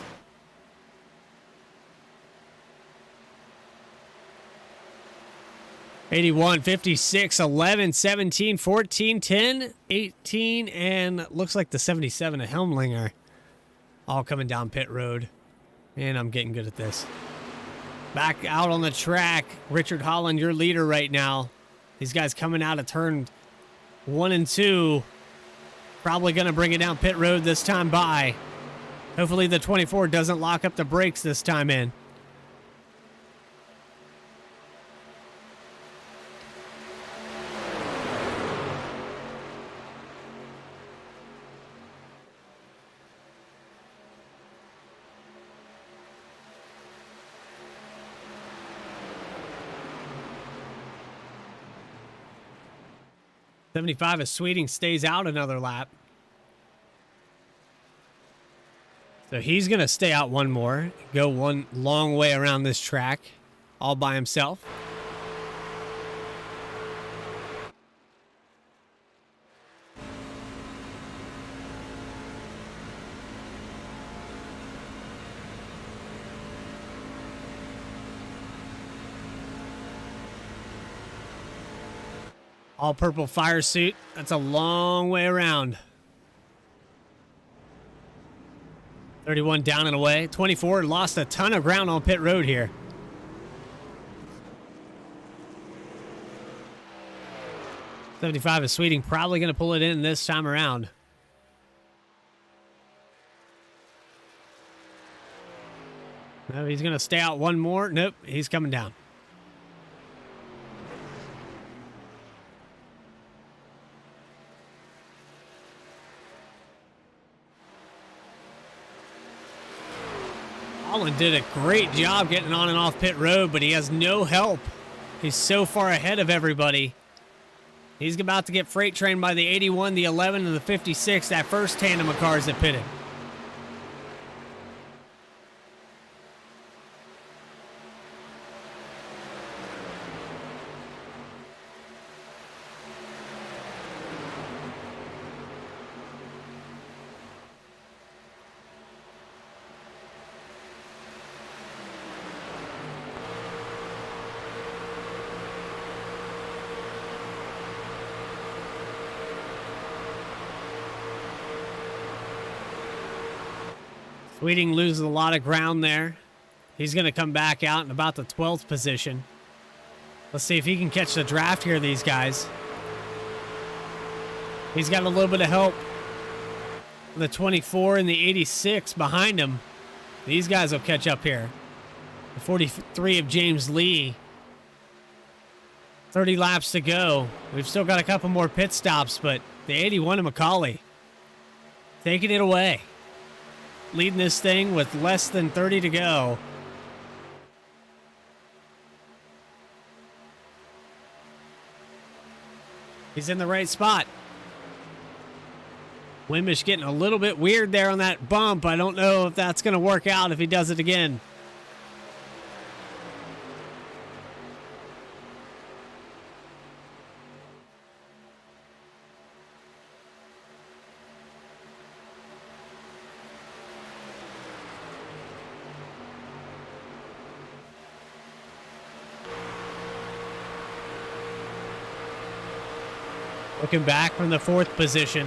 '81, 56, 11, 17, 14, 10, 18, and looks like the 77 of Helmlinger. All coming down pit road. And I'm getting good at this. Back out on the track. Richard Holland, your leader right now. These guys coming out of turn 1 and 2. Probably going to bring it down pit road this time by. Hopefully the 24 doesn't lock up the brakes this time in. '75 as Sweeting stays out another lap. So he's going to stay out one more. Go one long way around this track. All by himself. All purple fire suit. That's a long way around. 31 down and away. 24 lost a ton of ground on pit road here. '75 is Sweeting probably going to pull it in this time around. No, he's going to stay out one more. Nope, he's coming down. Holland did a great job getting on and off pit road, but he has no help. He's so far ahead of everybody. He's about to get freight trained by the 81, the 11, and the 56, that first tandem of cars that pitted. Sweeting loses a lot of ground there. He's going to come back out in about the 12th position. Let's see if he can catch the draft here, these guys. He's got a little bit of help. The 24 and the 86 behind him. These guys will catch up here. The 43 of James Lee. 30 laps to go. We've still got a couple more pit stops, but the 81 of McCauley taking it away. Leading this thing with less than 30 to go. He's in the right spot. Wimbish getting a little bit weird there on that bump. I don't know if that's going to work out if he does it again. Looking back from the 4th position.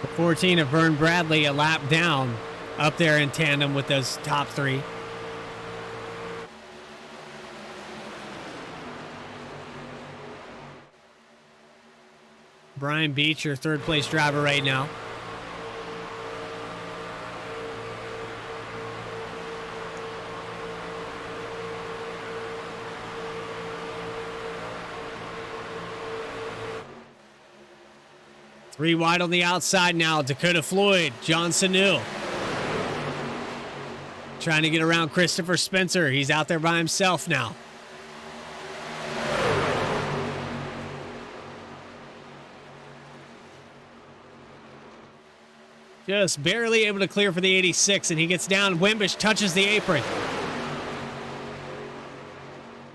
The 14 of Vern Bradley a lap down, up there in tandem with those top 3. Brian Beach, your 3rd place driver right now. Three wide on the outside now. Dakota Floyd, John Sanu. Trying to get around Christopher Spencer. He's out there by himself now. Just barely able to clear for the 86, and he gets down. Wimbish touches the apron.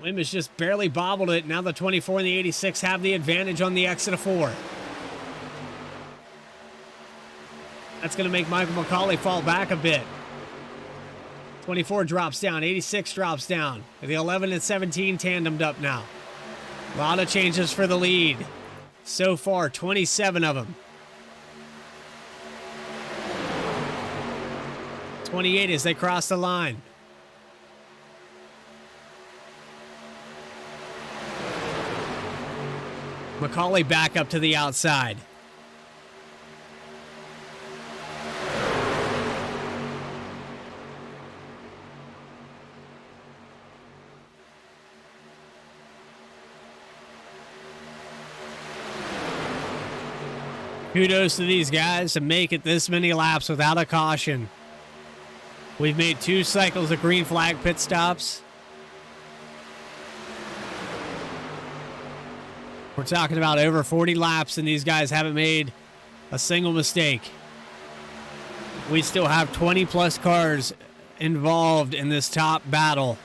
Wimbish just barely bobbled it. Now the 24 and the 86 have the advantage on the exit of 4. That's going to make Michael McCauley fall back a bit. 24 drops down. 86 drops down. The 11 and 17 tandemed up now. A lot of changes for the lead. So far, 27 of them. 28 as they cross the line. McCauley back up to the outside. Kudos to these guys to make it this many laps without a caution. We've made 2 cycles of green flag pit stops. We're talking about over 40 laps, and these guys haven't made a single mistake. We still have 20-plus cars involved in this top battle.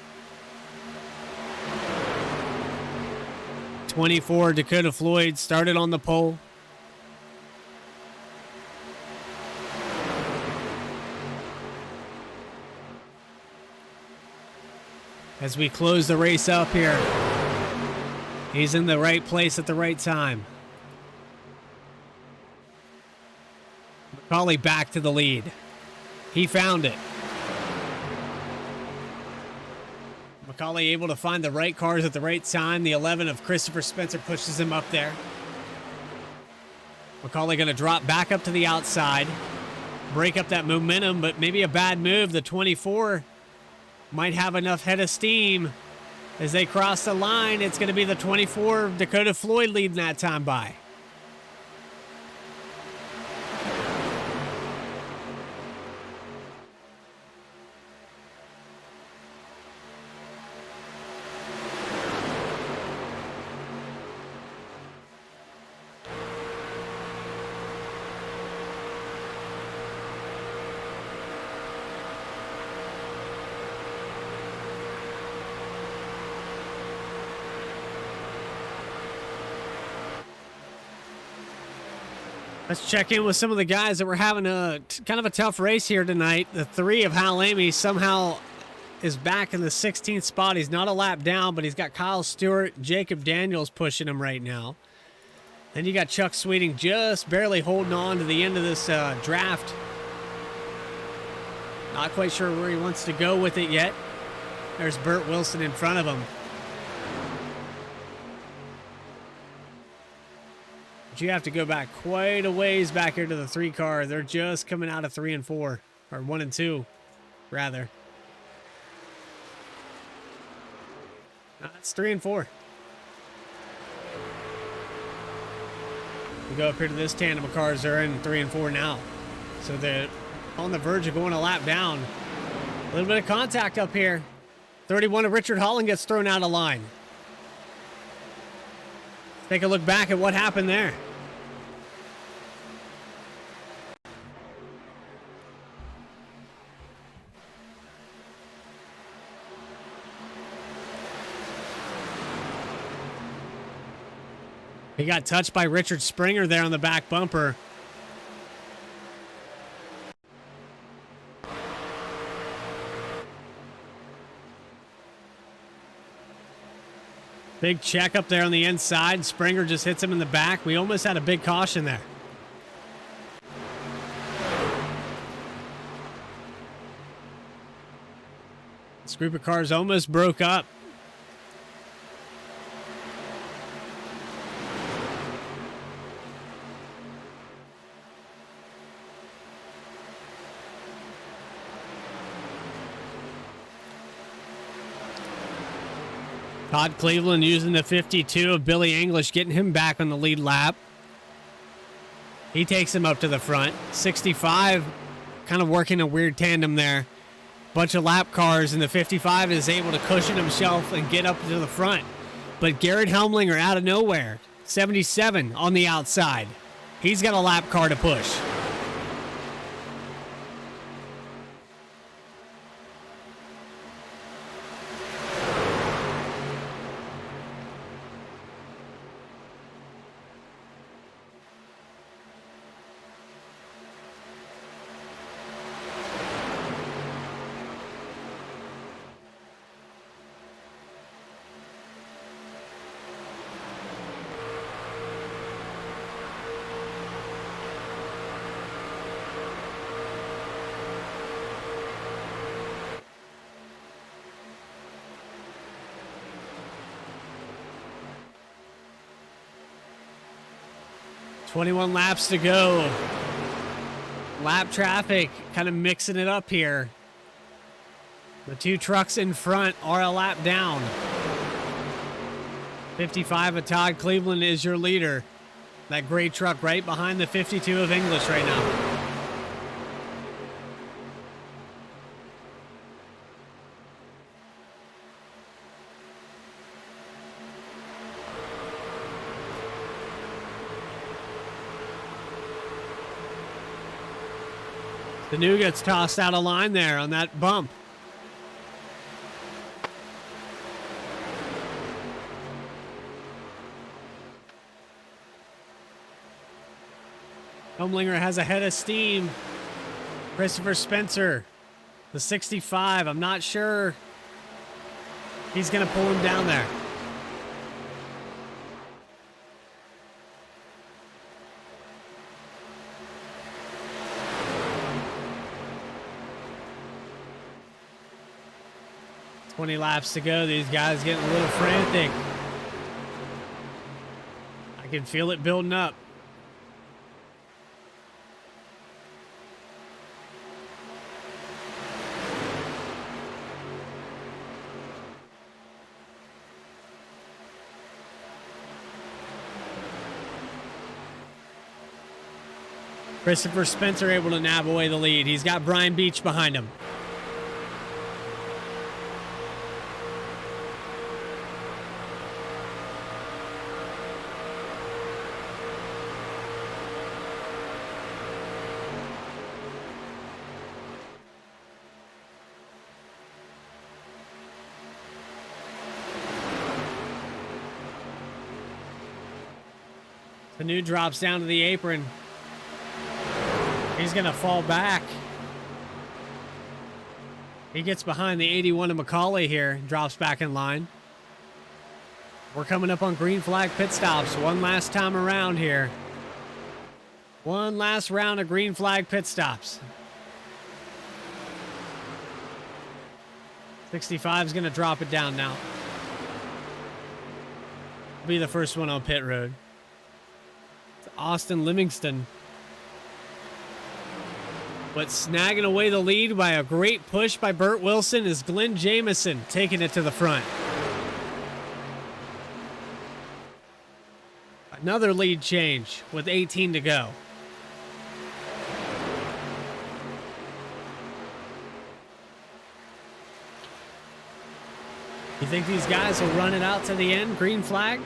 24, Dakota Floyd started on the pole. As we close the race up here, he's in the right place at the right time. McCauley back to the lead. He found it. McCauley able to find the right cars at the right time. The 11 of Christopher Spencer pushes him up there. McCauley going to drop back up to the outside. Break up that momentum, but maybe a bad move. The 24 might have enough head of steam. As they cross the line, it's going to be the 24 of Dakota Floyd leading that time by. Let's check in with some of the guys that were having a kind of a tough race here tonight. The 3 of Hal Amy somehow is back in the 16th spot. He's not a lap down, but he's got Kyle Stewart, Jacob Daniels pushing him right now. Then you got Chuck Sweeting just barely holding on to the end of this draft. Not quite sure where he wants to go with it yet. There's Burt Wilson in front of him. But you have to go back quite a ways back here to the 3 car. They're just coming out of 3 and 4. Or 1 and 2, rather. That's 3 and 4. We go up here to this tandem of cars. They're in 3 and 4 now. So they're on the verge of going a lap down. A little bit of contact up here. 31 of Richard Holland gets thrown out of line. Take a look back at what happened there. He got touched by Richard Springer there on the back bumper. Big check up there on the inside. Springer just hits him in the back. We almost had a big caution there. This group of cars almost broke up. Todd Cleveland using the 52 of Billy English, getting him back on the lead lap. He takes him up to the front. 65, kind of working a weird tandem there. Bunch of lap cars, and the 55 is able to cushion himself and get up to the front. But Garrett Helmlinger out of nowhere. 77 on the outside. He's got a lap car to push. .21 laps to go. Lap traffic kind of mixing it up here. The 2 trucks in front are a lap down. 55 of Todd Cleveland is your leader. That gray truck right behind the 52 of English right now. The new gets tossed out of line there on that bump. Helmlinger has a head of steam. Christopher Spencer, the 65. I'm not sure he's going to pull him down there. .20 laps to go. These guys getting a little frantic. I can feel it building up. Christopher Spencer able to nab away the lead. He's got Brian Beach behind him. The new drops down to the apron. He's going to fall back. He gets behind the 81 of McCauley here, drops back in line. We're coming up on green flag pit stops one last time around here. One last round of green flag pit stops. 65 is going to drop it down now. Be the first one on pit road. It's Austin Livingston. But snagging away the lead by a great push by Burt Wilson is Glenn Jamieson taking it to the front. Another lead change with 18 to go. You think these guys will run it out to the end? Green flag?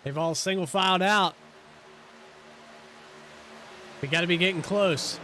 They've all single filed out. We got to be getting close.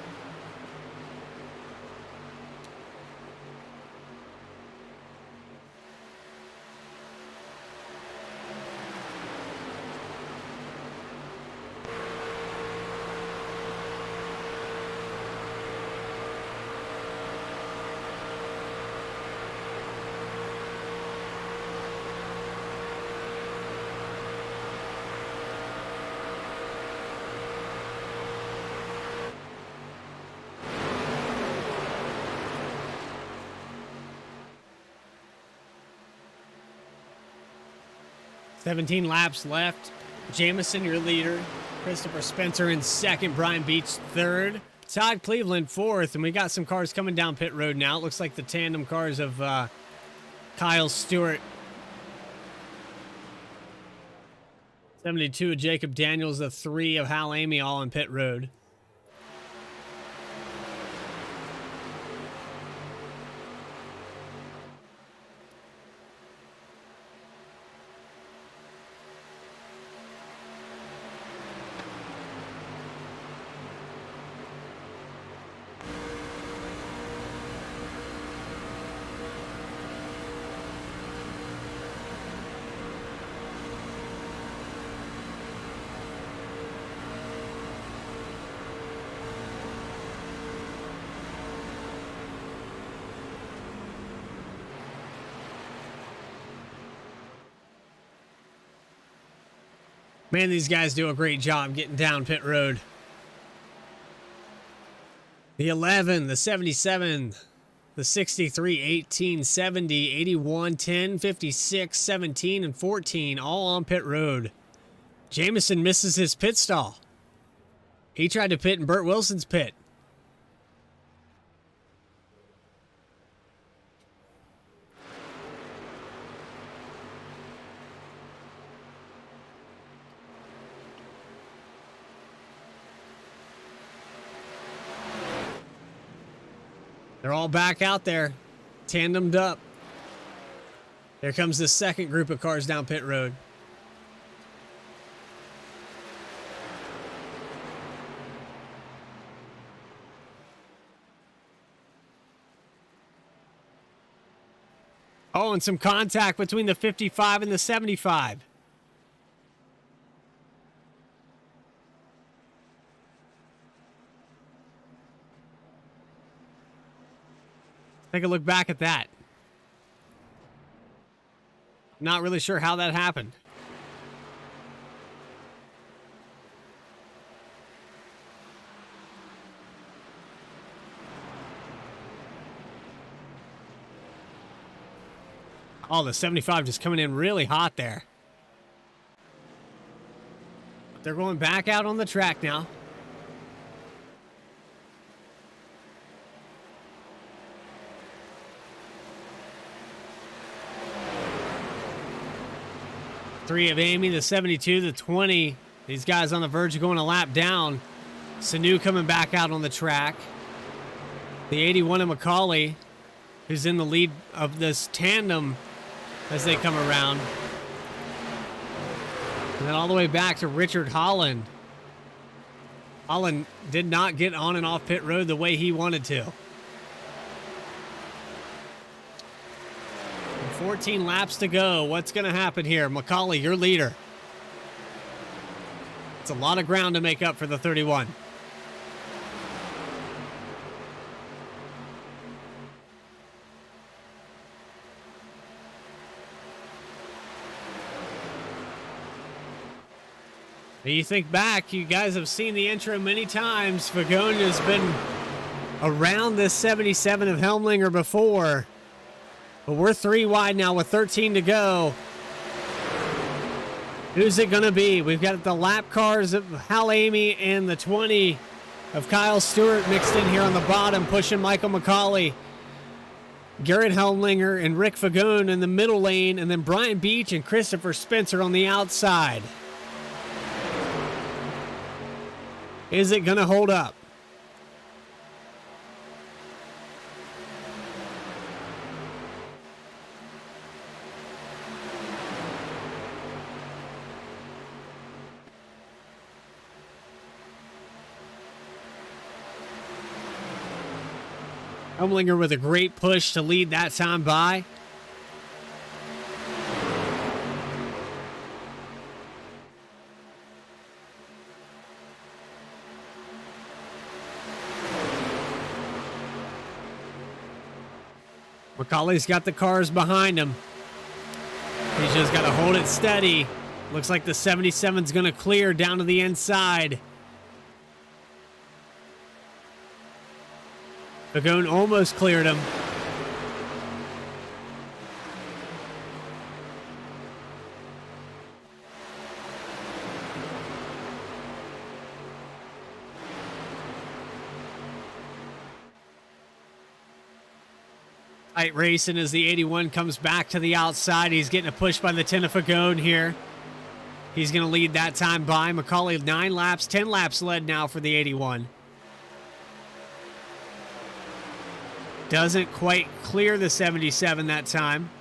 $17 laps left. Jamieson, your leader. Christopher Spencer in second. Brian Beach third. Todd Cleveland fourth. And we got some cars coming down pit road now. It looks like the tandem cars of Kyle Stewart. 72 of Jacob Daniels. The 3 of Hal Amy all on pit road. Man, these guys do a great job getting down pit road. The 11, the 77, the 63, 18, 70, 81, 10, 56, 17, and 14, all on pit road. Jamieson misses his pit stall. He tried to pit in Burt Wilson's pit. They're all back out there, tandemed up. Here comes the second group of cars down pit road. Oh, and some contact between the 55 and the 75. Take a look back at that. Not really sure how that happened. Oh, the 75 just coming in really hot there. They're going back out on the track now. Three of Amy, the 72, the 20. These guys on the verge of going a lap down. Sanu coming back out on the track. The 81 of Macaulay, who's in the lead of this tandem as they come around. And then all the way back to Richard Holland. Holland did not get on and off pit road the way he wanted to. 14 laps to go. What's going to happen here? McCauley, your leader. It's a lot of ground to make up for the 31. You think back, you guys have seen the intro many times. Fagone has been around this 77 of Helmlinger before. But we're 3 wide now with 13 to go. Who's it going to be? We've got the lap cars of Hal Amy and the 20 of Kyle Stewart mixed in here on the bottom, pushing Michael McCauley. Garrett Helmlinger and Rick Fagone in the middle lane, and then Brian Beach and Christopher Spencer on the outside. Is it going to hold up? Helmlinger with a great push to lead that time by. McCauley's got the cars behind him. He's just got to hold it steady. Looks like the 77's going to clear down to the inside. Fagone almost cleared him. Tight racing as the 81 comes back to the outside. He's getting a push by the 10 of Fagone here. He's going to lead that time by. McCauley 9 laps, 10 laps led now for the 81. Doesn't quite clear the 77 that time.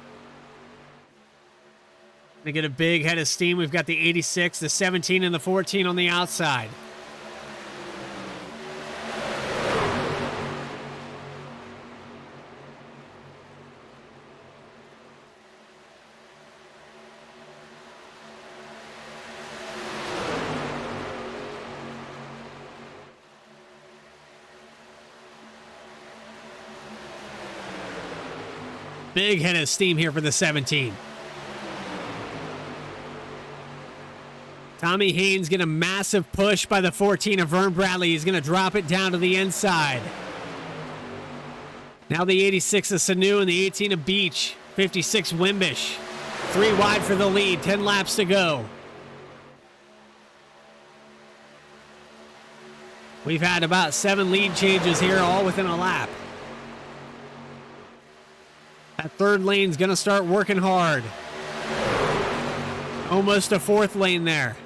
They get a big head of steam. We've got the 86, the 17, and the 14 on the outside. Big head of steam here for the 17. Tommy Haynes getting a massive push by the 14 of Vern Bradley. He's going to drop it down to the inside. Now the 86 of Sanu and the 18 of Beach. 56 Wimbish. 3 wide for the lead. 10 laps to go. We've had about 7 lead changes here, all within a lap. That third lane's going to start working hard. Almost a fourth lane there.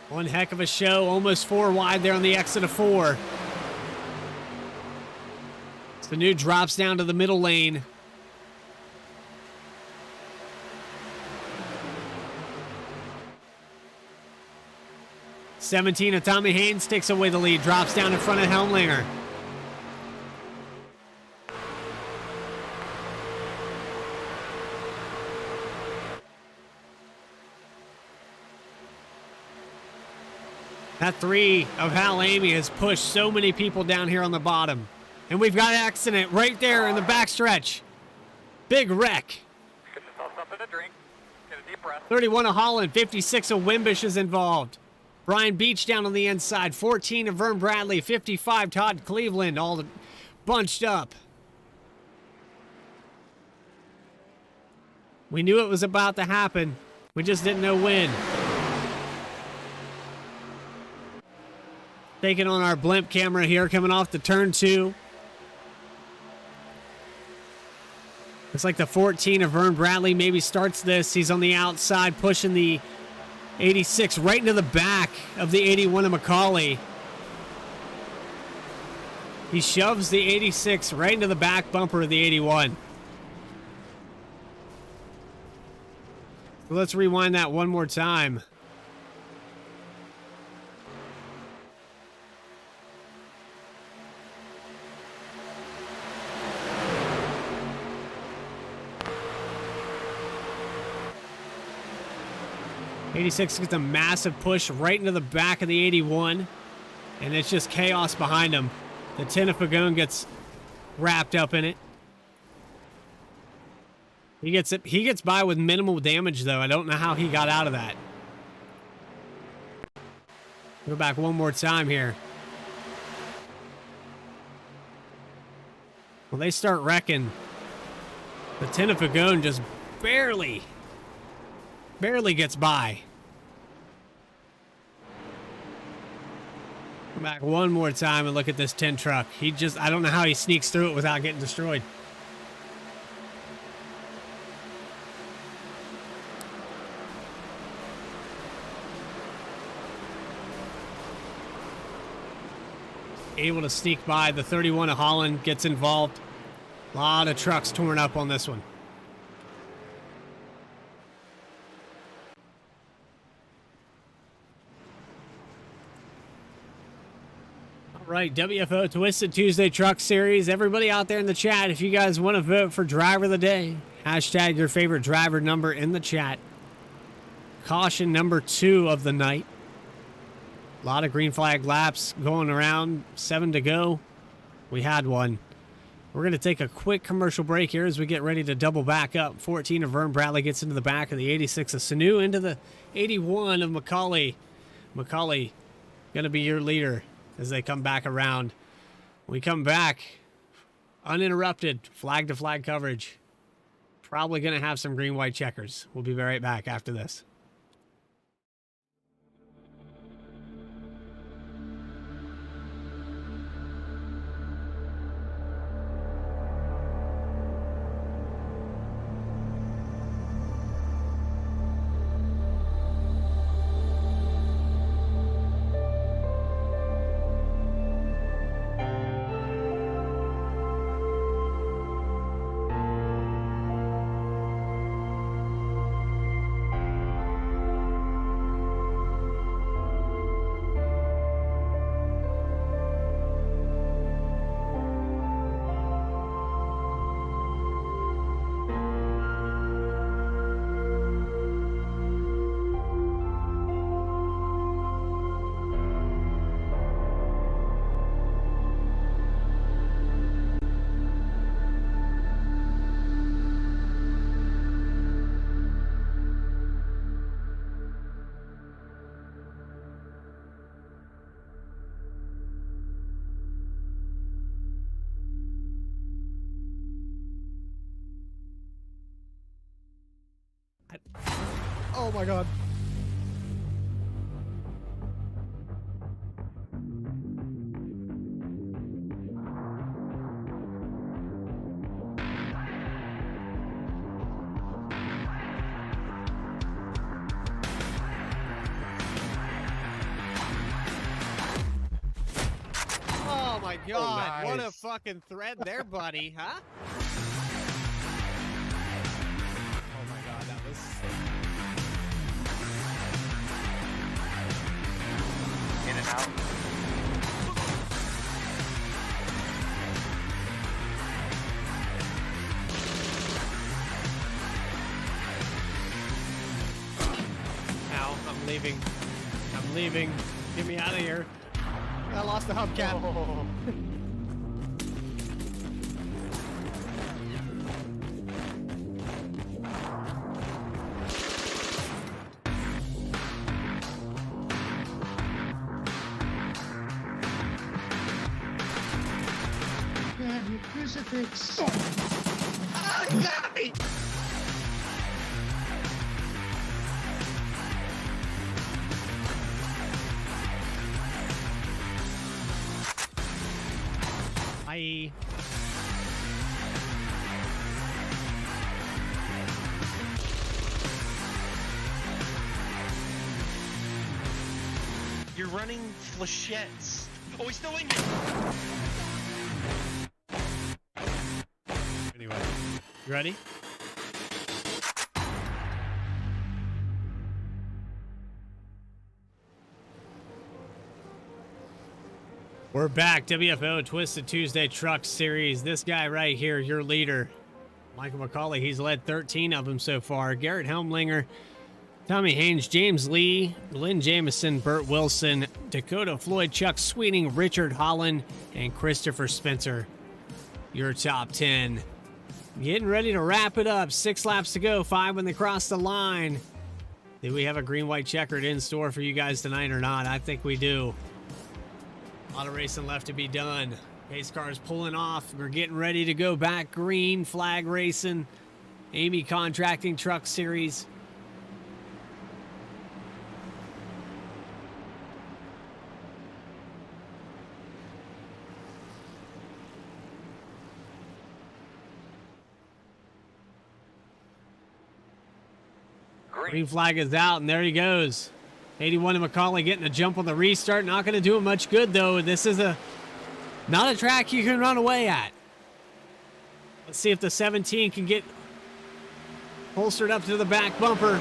One heck of a show. Almost 4 wide there on the exit of 4. So the new drops down to the middle lane. '17 of Tommy Haynes takes away the lead, drops down in front of Helmlinger. That 3 of Hal Amy has pushed so many people down here on the bottom. And we've got an accident right there in the backstretch. Big wreck. Get yourself something to drink. Get a deep breath. 31 of Holland, 56 of Wimbish is involved. Brian Beach down on the inside, 14 of Vern Bradley, 55 Todd Cleveland, all bunched up. We knew it was about to happen. We just didn't know when. Taking on our blimp camera here, coming off the turn 2. Looks like the 14 of Vern Bradley maybe starts this. He's on the outside, pushing the 86 right into the back of the 81 of McCauley. He shoves the 86 right into the back bumper of the 81. Let's rewind that one more time. '86 gets a massive push right into the back of the 81, and it's just chaos behind him. The Tenafagone gets wrapped up in it. He gets by with minimal damage, though. I don't know how he got out of that. Go back one more time here. Well, they start wrecking. The Tenafagone just barely gets by. Go back one more time and look at this 10 truck. I don't know how he sneaks through it without getting destroyed. Able to sneak by. The 31 of Holland gets involved. A lot of trucks torn up on this one. All right, WFO Twisted Tuesday Truck Series. Everybody out there in the chat, if you guys want to vote for Driver of the Day, hashtag your favorite driver number in the chat. Caution number 2 of the night. A lot of green flag laps going around. 7 to go. We had one. We're going to take a quick commercial break here as we get ready to double back up. 14 of Vern Bradley gets into the back of the 86 of Sanu, into the 81 of Macaulay. Macaulay going to be your leader as they come back around. When we come back, uninterrupted flag-to-flag coverage. Probably going to have some green-white checkers. We'll be right back after this. Oh my God. Oh my God, what a fucking thread there, buddy, huh? Oh my God, that was... In and out. Ow, I'm leaving. I'm leaving. Get me out of here. I lost the hubcap. Oh. Crucifix. Oh, you got me! Bye. You're running flechettes. Oh, he's still in here! Anyway, you ready? We're back. WFO Twisted Tuesday Truck Series. This guy right here, your leader, Michael McCauley, he's led 13 of them so far. Garrett Helmlinger, Tommy Haynes, James Lee, Lynn Jamison, Burt Wilson, Dakota Floyd, Chuck Sweeting, Richard Holland, and Christopher Spencer. Your top 10. Getting ready to wrap it up. 6 laps to go. 5 when they cross the line. Do we have a green-white checkered in store for you guys tonight or not? I think we do. A lot of racing left to be done. Pace cars pulling off. We're getting ready to go back green. Flag racing. Amy Contracting Truck Series. Green flag is out, and there he goes. 81 to McCauley getting a jump on the restart. Not going to do him much good, though. This is not a track you can run away at. Let's see if the 17 can get holstered up to the back bumper.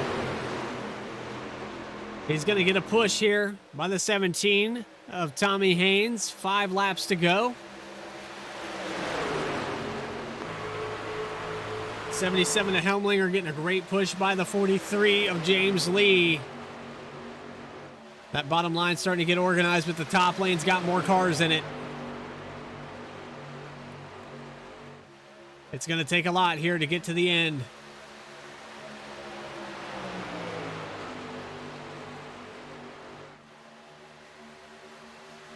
He's going to get a push here by the 17 of Tommy Haynes. 5 laps to go. 77 to Helmlinger getting a great push by the 43 of James Lee. That bottom line's starting to get organized, but the top lane's got more cars in it. It's going to take a lot here to get to the end.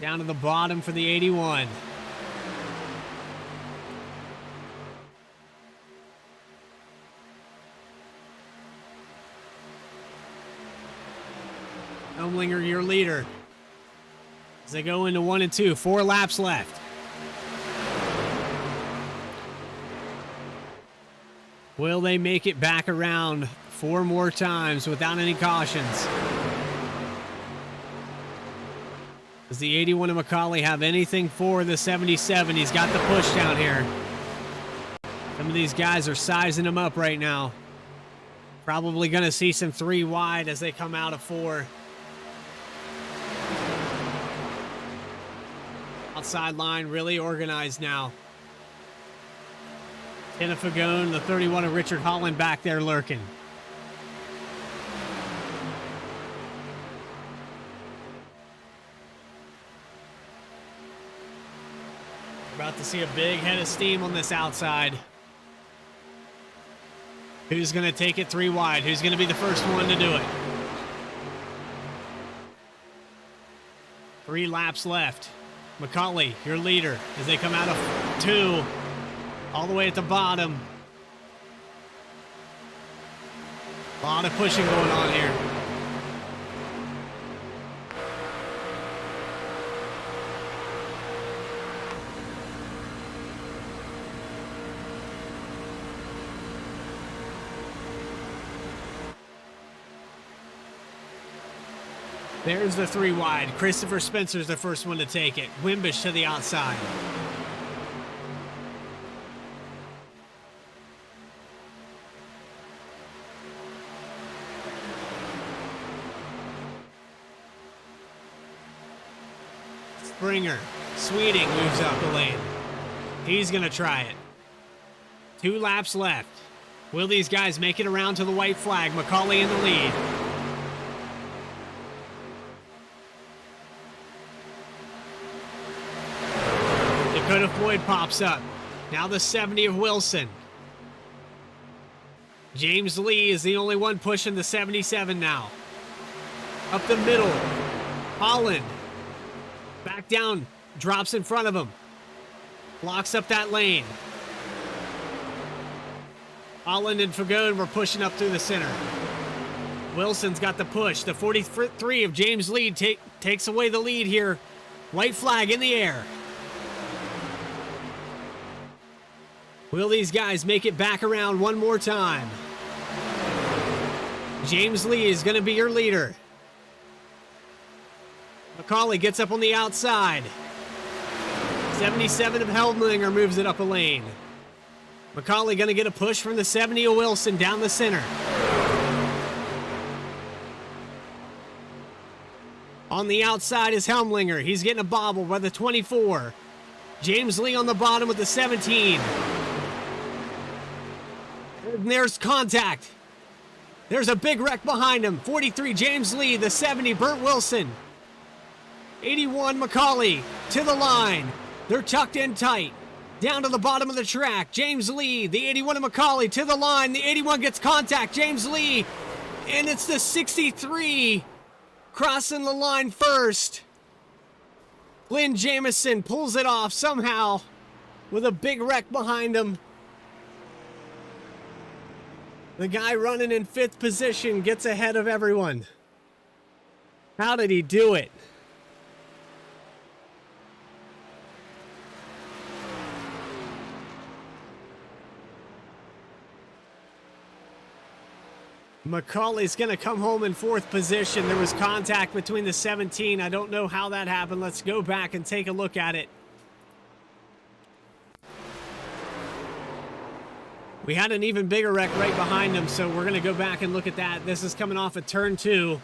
Down to the bottom for the 81. Helmlinger, your leader. As they go into 1 and 2, 4 laps left. Will they make it back around 4 more times without any cautions? Does the 81 of McCauley have anything for the 77? He's got the push down here. Some of these guys are sizing him up right now. Probably going to see some 3 wide as they come out of 4. Outside line really organized now. Tina Fagone, the 31 of Richard Holland back there lurking. We're about to see a big head of steam on this outside. Who's going to take it 3 wide? Who's going to be the first one to do it? 3 laps left. McCauley, your leader, as they come out of 2, all the way at the bottom. A lot of pushing going on here. There's the 3 wide. Christopher Spencer's the first one to take it. Wimbish to the outside. Springer. Sweeting moves up the lane. He's going to try it. 2 laps left. Will these guys make it around to the white flag? McCauley in the lead. Dakota Floyd pops up. Now the 70 of Wilson. James Lee is the only one pushing the 77 now. Up the middle. Holland. Back down. Drops in front of him. Blocks up that lane. Holland and Fagone were pushing up through the center. Wilson's got the push. The 43 of James Lee takes away the lead here. White flag in the air. Will these guys make it back around one more time? James Lee is going to be your leader. McCauley gets up on the outside. 77 of Helmlinger moves it up a lane. McCauley going to get a push from the 70 of Wilson down the center. On the outside is Helmlinger. He's getting a bobble by the 24. James Lee on the bottom with the 17. And there's contact. There's a big wreck behind him. 43, James Lee. The 70, Burt Wilson. 81, McCauley to the line. They're tucked in tight. Down to the bottom of the track. James Lee, the 81 of McCauley to the line. The 81 gets contact. James Lee. And it's the 63 crossing the line first. Glenn Jamison pulls it off somehow with a big wreck behind him. The guy running in 5th position gets ahead of everyone. How did he do it? McCauley's going to come home in 4th position. There was contact between the 17. I don't know how that happened. Let's go back and take a look at it. We had an even bigger wreck right behind him, so we're going to go back and look at that. This is coming off at turn 2.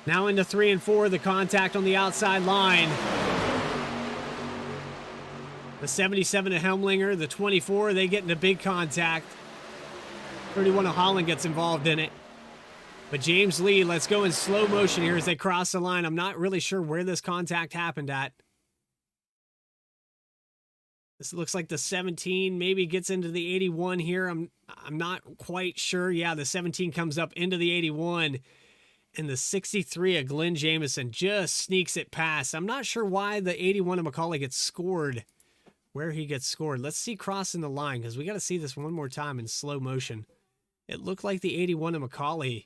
Now into 3 and 4, the contact on the outside line. The 77 of Helmlinger, the 24, they get into big contact. 31 of Holland gets involved in it. But James Lee, let's go in slow motion here as they cross the line. I'm not really sure where this contact happened at. This looks like the 17 maybe gets into the 81 here. I'm not quite sure. Yeah, the 17 comes up into the 81. And the 63 of Glenn Jamison just sneaks it past. I'm not sure why the 81 of McCauley gets scored, where he gets scored. Let's see crossing the line, because we got to see this one more time in slow motion. It looked like the 81 of McCauley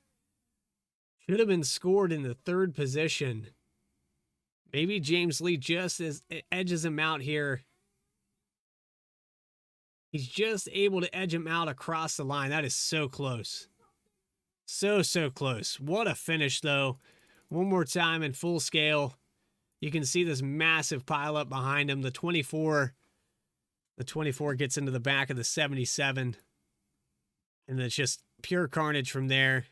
should have been scored in the 3rd position. Maybe James Lee just edges him out here. He's just able to edge him out across the line. That is so close. So close. What a finish, though. One more time in full scale. You can see this massive pileup behind him. The 24 gets into the back of the 77. And it's just pure carnage from there.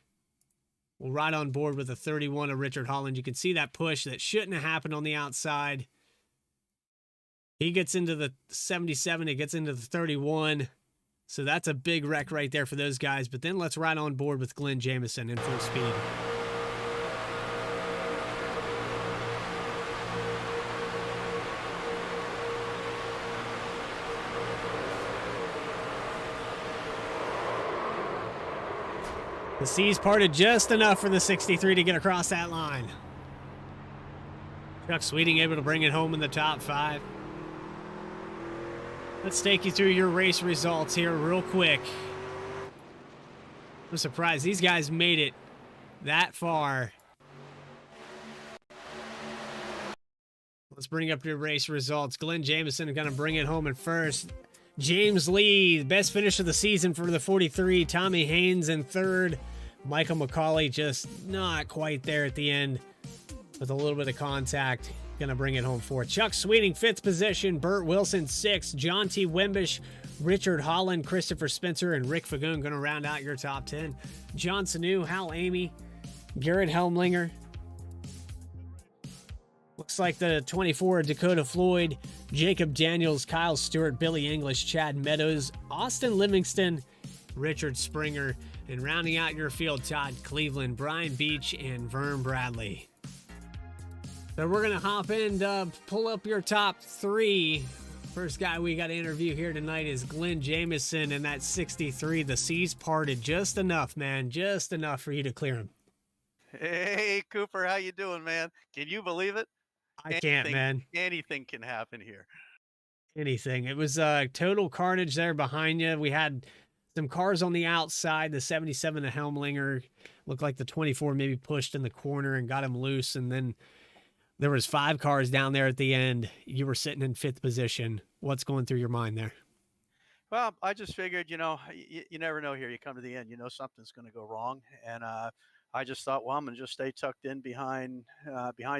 We'll ride on board with the 31 of Richard Holland. You can see that push that shouldn't have happened on the outside. He gets into the 77. He gets into the 31. So that's a big wreck right there for those guys. But then let's ride on board with Glenn Jamison in full speed. The seas parted just enough for the 63 to get across that line. Chuck Sweeting able to bring it home in the top 5. Let's take you through your race results here real quick. I'm surprised these guys made it that far. Let's bring up your race results. Glenn Jamison is going to bring it home in first. James Lee, best finish of the season for the 43. Tommy Haynes in 3rd. Michael McCauley just not quite there at the end with a little bit of contact. Going to bring it home 4th. Chuck Sweeting, 5th position. Burt Wilson, 6th. John T. Wimbish, Richard Holland, Christopher Spencer, and Rick Fagoon going to round out your top 10. John Sanu, Hal Amy, Garrett Helmlinger. Looks like the 24, Dakota Floyd, Jacob Daniels, Kyle Stewart, Billy English, Chad Meadows, Austin Livingston, Richard Springer, and rounding out your field, Todd Cleveland, Brian Beach, and Vern Bradley. So we're going to hop in to pull up your top 3. First guy we got to interview here tonight is Glenn Jamison in that 63. The seas parted just enough, man. Just enough for you to clear him. Hey, Cooper, how you doing, man? Can you believe it? I can't, man. Anything can happen here. Anything. It was total carnage there behind you. We had some cars on the outside. The 77 of Helmlinger looked like the 24 maybe pushed in the corner and got him loose, and then there was 5 cars down there at the end. You were sitting in 5th position. What's going through your mind there? Well, I just figured, you never know here. You come to the end, something's going to go wrong. And I just thought, well, I'm going to just stay tucked in behind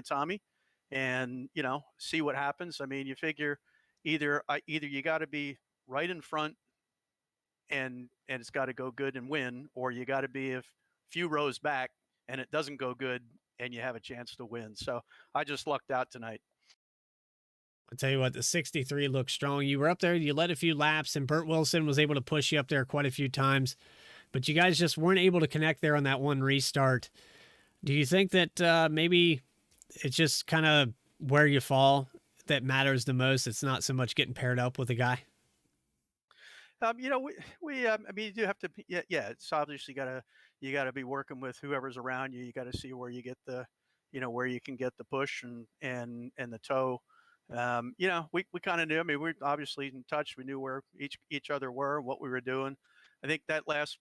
Tommy and, see what happens. I mean, you figure, either you got to be right in front and it's got to go good and win, or you got to be a few rows back and it doesn't go good and you have a chance to win. So I just lucked out tonight. I'll tell you what, the 63 looked strong. You were up there, you led a few laps, and Burt Wilson was able to push you up there quite a few times, but you guys just weren't able to connect there on that one restart. Do you think that maybe it's just kind of where you fall that matters the most? It's not so much getting paired up with a guy? You know, I mean, you do have to, yeah. It's obviously you gotta be working with whoever's around you. You got to see where you get the, where you can get the push and the toe. You know, we kind of knew. I mean, we're obviously in touch. We knew where each other were, what we were doing. I think that last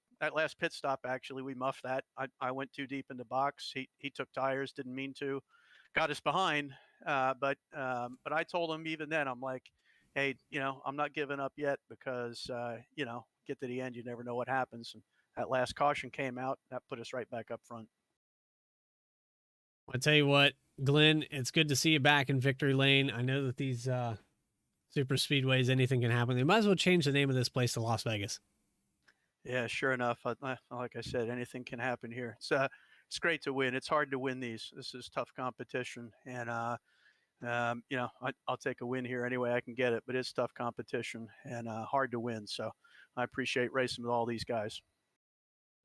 pit stop, actually, we muffed that. I went too deep in the box. He took tires, didn't mean to, got us behind. But I told him even then, I'm like, hey, I'm not giving up yet because get to the end, you never know what happens. And that last caution came out, that put us right back up front. I'll tell you what, Glenn, it's good to see you back in victory lane. I know that these super speedways, anything can happen. They might as well change the name of this place to Las Vegas. Yeah, sure enough. Like I said, anything can happen here. It's great to win. It's hard to win these. This is tough competition, and I'll take a win here anyway I can get it. But it's tough competition and hard to win. So I appreciate racing with all these guys.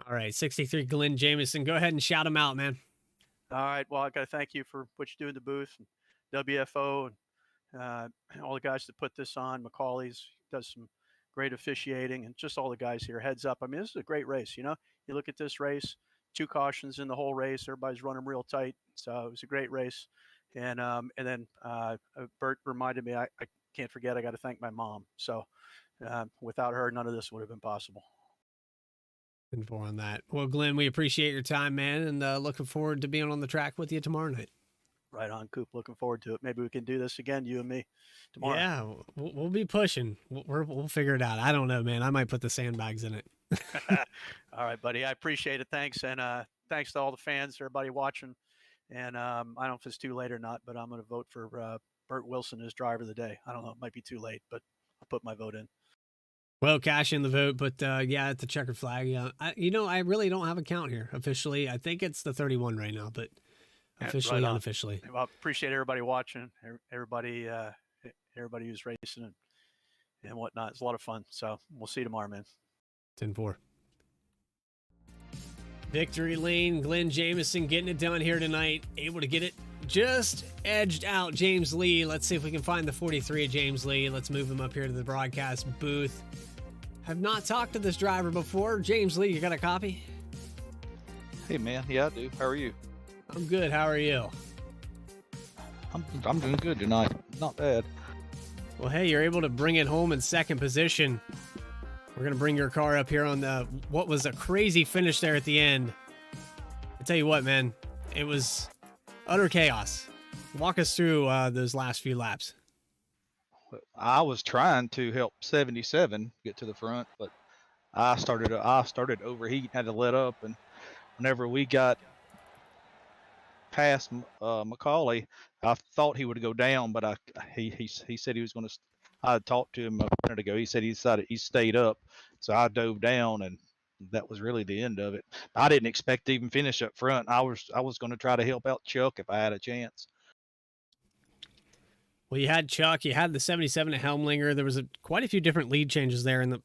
All right, 63 Glenn Jameson. Go ahead and shout him out, man. All right. Well, I got to thank you for what you do in the booth, and WFO, and all the guys that put this on. Macaulay's does some great officiating, and just all the guys here. Heads up. I mean, this is a great race. You look at this race, 2 cautions in the whole race. Everybody's running real tight. So it was a great race. And then Bert reminded me, I can't forget, I got to thank my mom. So without her, none of this would have been possible. And for on that. Well, Glenn, we appreciate your time, man, and looking forward to being on the track with you tomorrow night. Right on, Coop. Looking forward to it. Maybe we can do this again, you and me, tomorrow. Yeah, we'll be pushing. We'll figure it out. I don't know, man. I might put the sandbags in it. All right, buddy. I appreciate it. Thanks. And thanks to all the fans, everybody watching. And I don't know if it's too late or not, but I'm going to vote for Burt Wilson as driver of the day. I don't know. It might be too late, but I'll put my vote in. Well, cash in the vote, but yeah, at the checkered flag. Yeah, I really don't have a count here officially. I think it's the 31 right now, but officially, right unofficially. Well, appreciate everybody watching, everybody who's racing and whatnot. It's a lot of fun. So we'll see you tomorrow, man. 10-4. Victory lane, Glenn Jameson getting it done here tonight. Able to get it just edged out James Lee. Let's see if we can find the 43 of James Lee. Let's move him up here to the broadcast booth. Have not talked to this driver before. James Lee, you got a copy? Hey man, yeah I do. How are you? I'm good. How are you? I'm doing good tonight. Not bad. Well, hey, you're able to bring it home in second position. We're going to bring your car up here on the what was a crazy finish there at the end. I tell you what, man, it was utter chaos. Walk us through those last few laps. I was trying to help 77 get to the front, but I started overheating, had to let up, and whenever we got past Macaulay, I thought he would go down, but he said he was going to. I had talked to him a minute ago. He said he decided he stayed up, so I dove down, and that was really the end of it. I didn't expect to even finish up front. I was going to try to help out Chuck if I had a chance. Well, you had Chuck, you had the 77 at Helmlinger. There was quite a few different lead changes there, and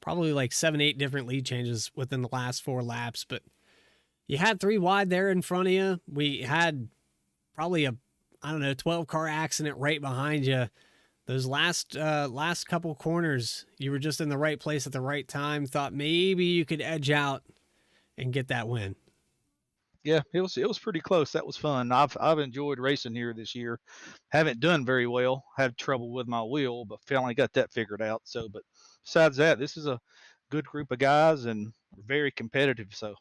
probably like 7-8 different lead changes within the last 4 laps. But you had 3 wide there in front of you. We had probably 12 car accident right behind you. Those last couple corners, you were just in the right place at the right time. Thought maybe you could edge out and get that win. Yeah, it was pretty close. That was fun. I've enjoyed racing here this year. Haven't done very well. Had trouble with my wheel, but finally got that figured out. So, but besides that, this is a good group of guys and very competitive. So,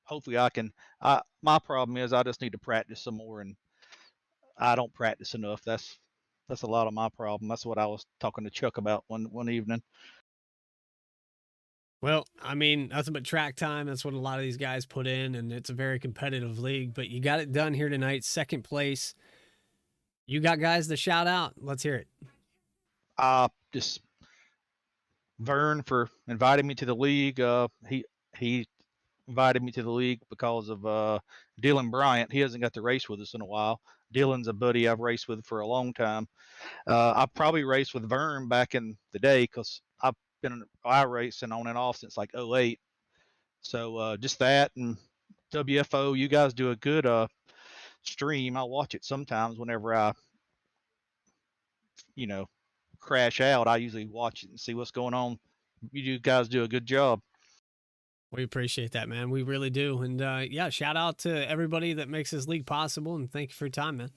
hopefully, I can. My problem is I just need to practice some more, and I don't practice enough. That's a lot of my problem. That's what I was talking to Chuck about one evening. Well, I mean, nothing but track time. That's what a lot of these guys put in, and it's a very competitive league. But you got it done here tonight, second place. You got guys to shout out. Let's hear it. Just Vern for inviting me to the league. He invited me to the league because of Dylan Bryant. He hasn't got to race with us in a while. Dylan's a buddy I've raced with for a long time. I probably raced with Vern back in the day because I've been racing on and off since like '08. So just that and WFO. You guys do a good stream. I watch it sometimes whenever I, you know, crash out. I usually watch it and see what's going on. You guys do a good job. We appreciate that, man. We really do. And yeah, shout out to everybody that makes this league possible. And thank you for your time, man.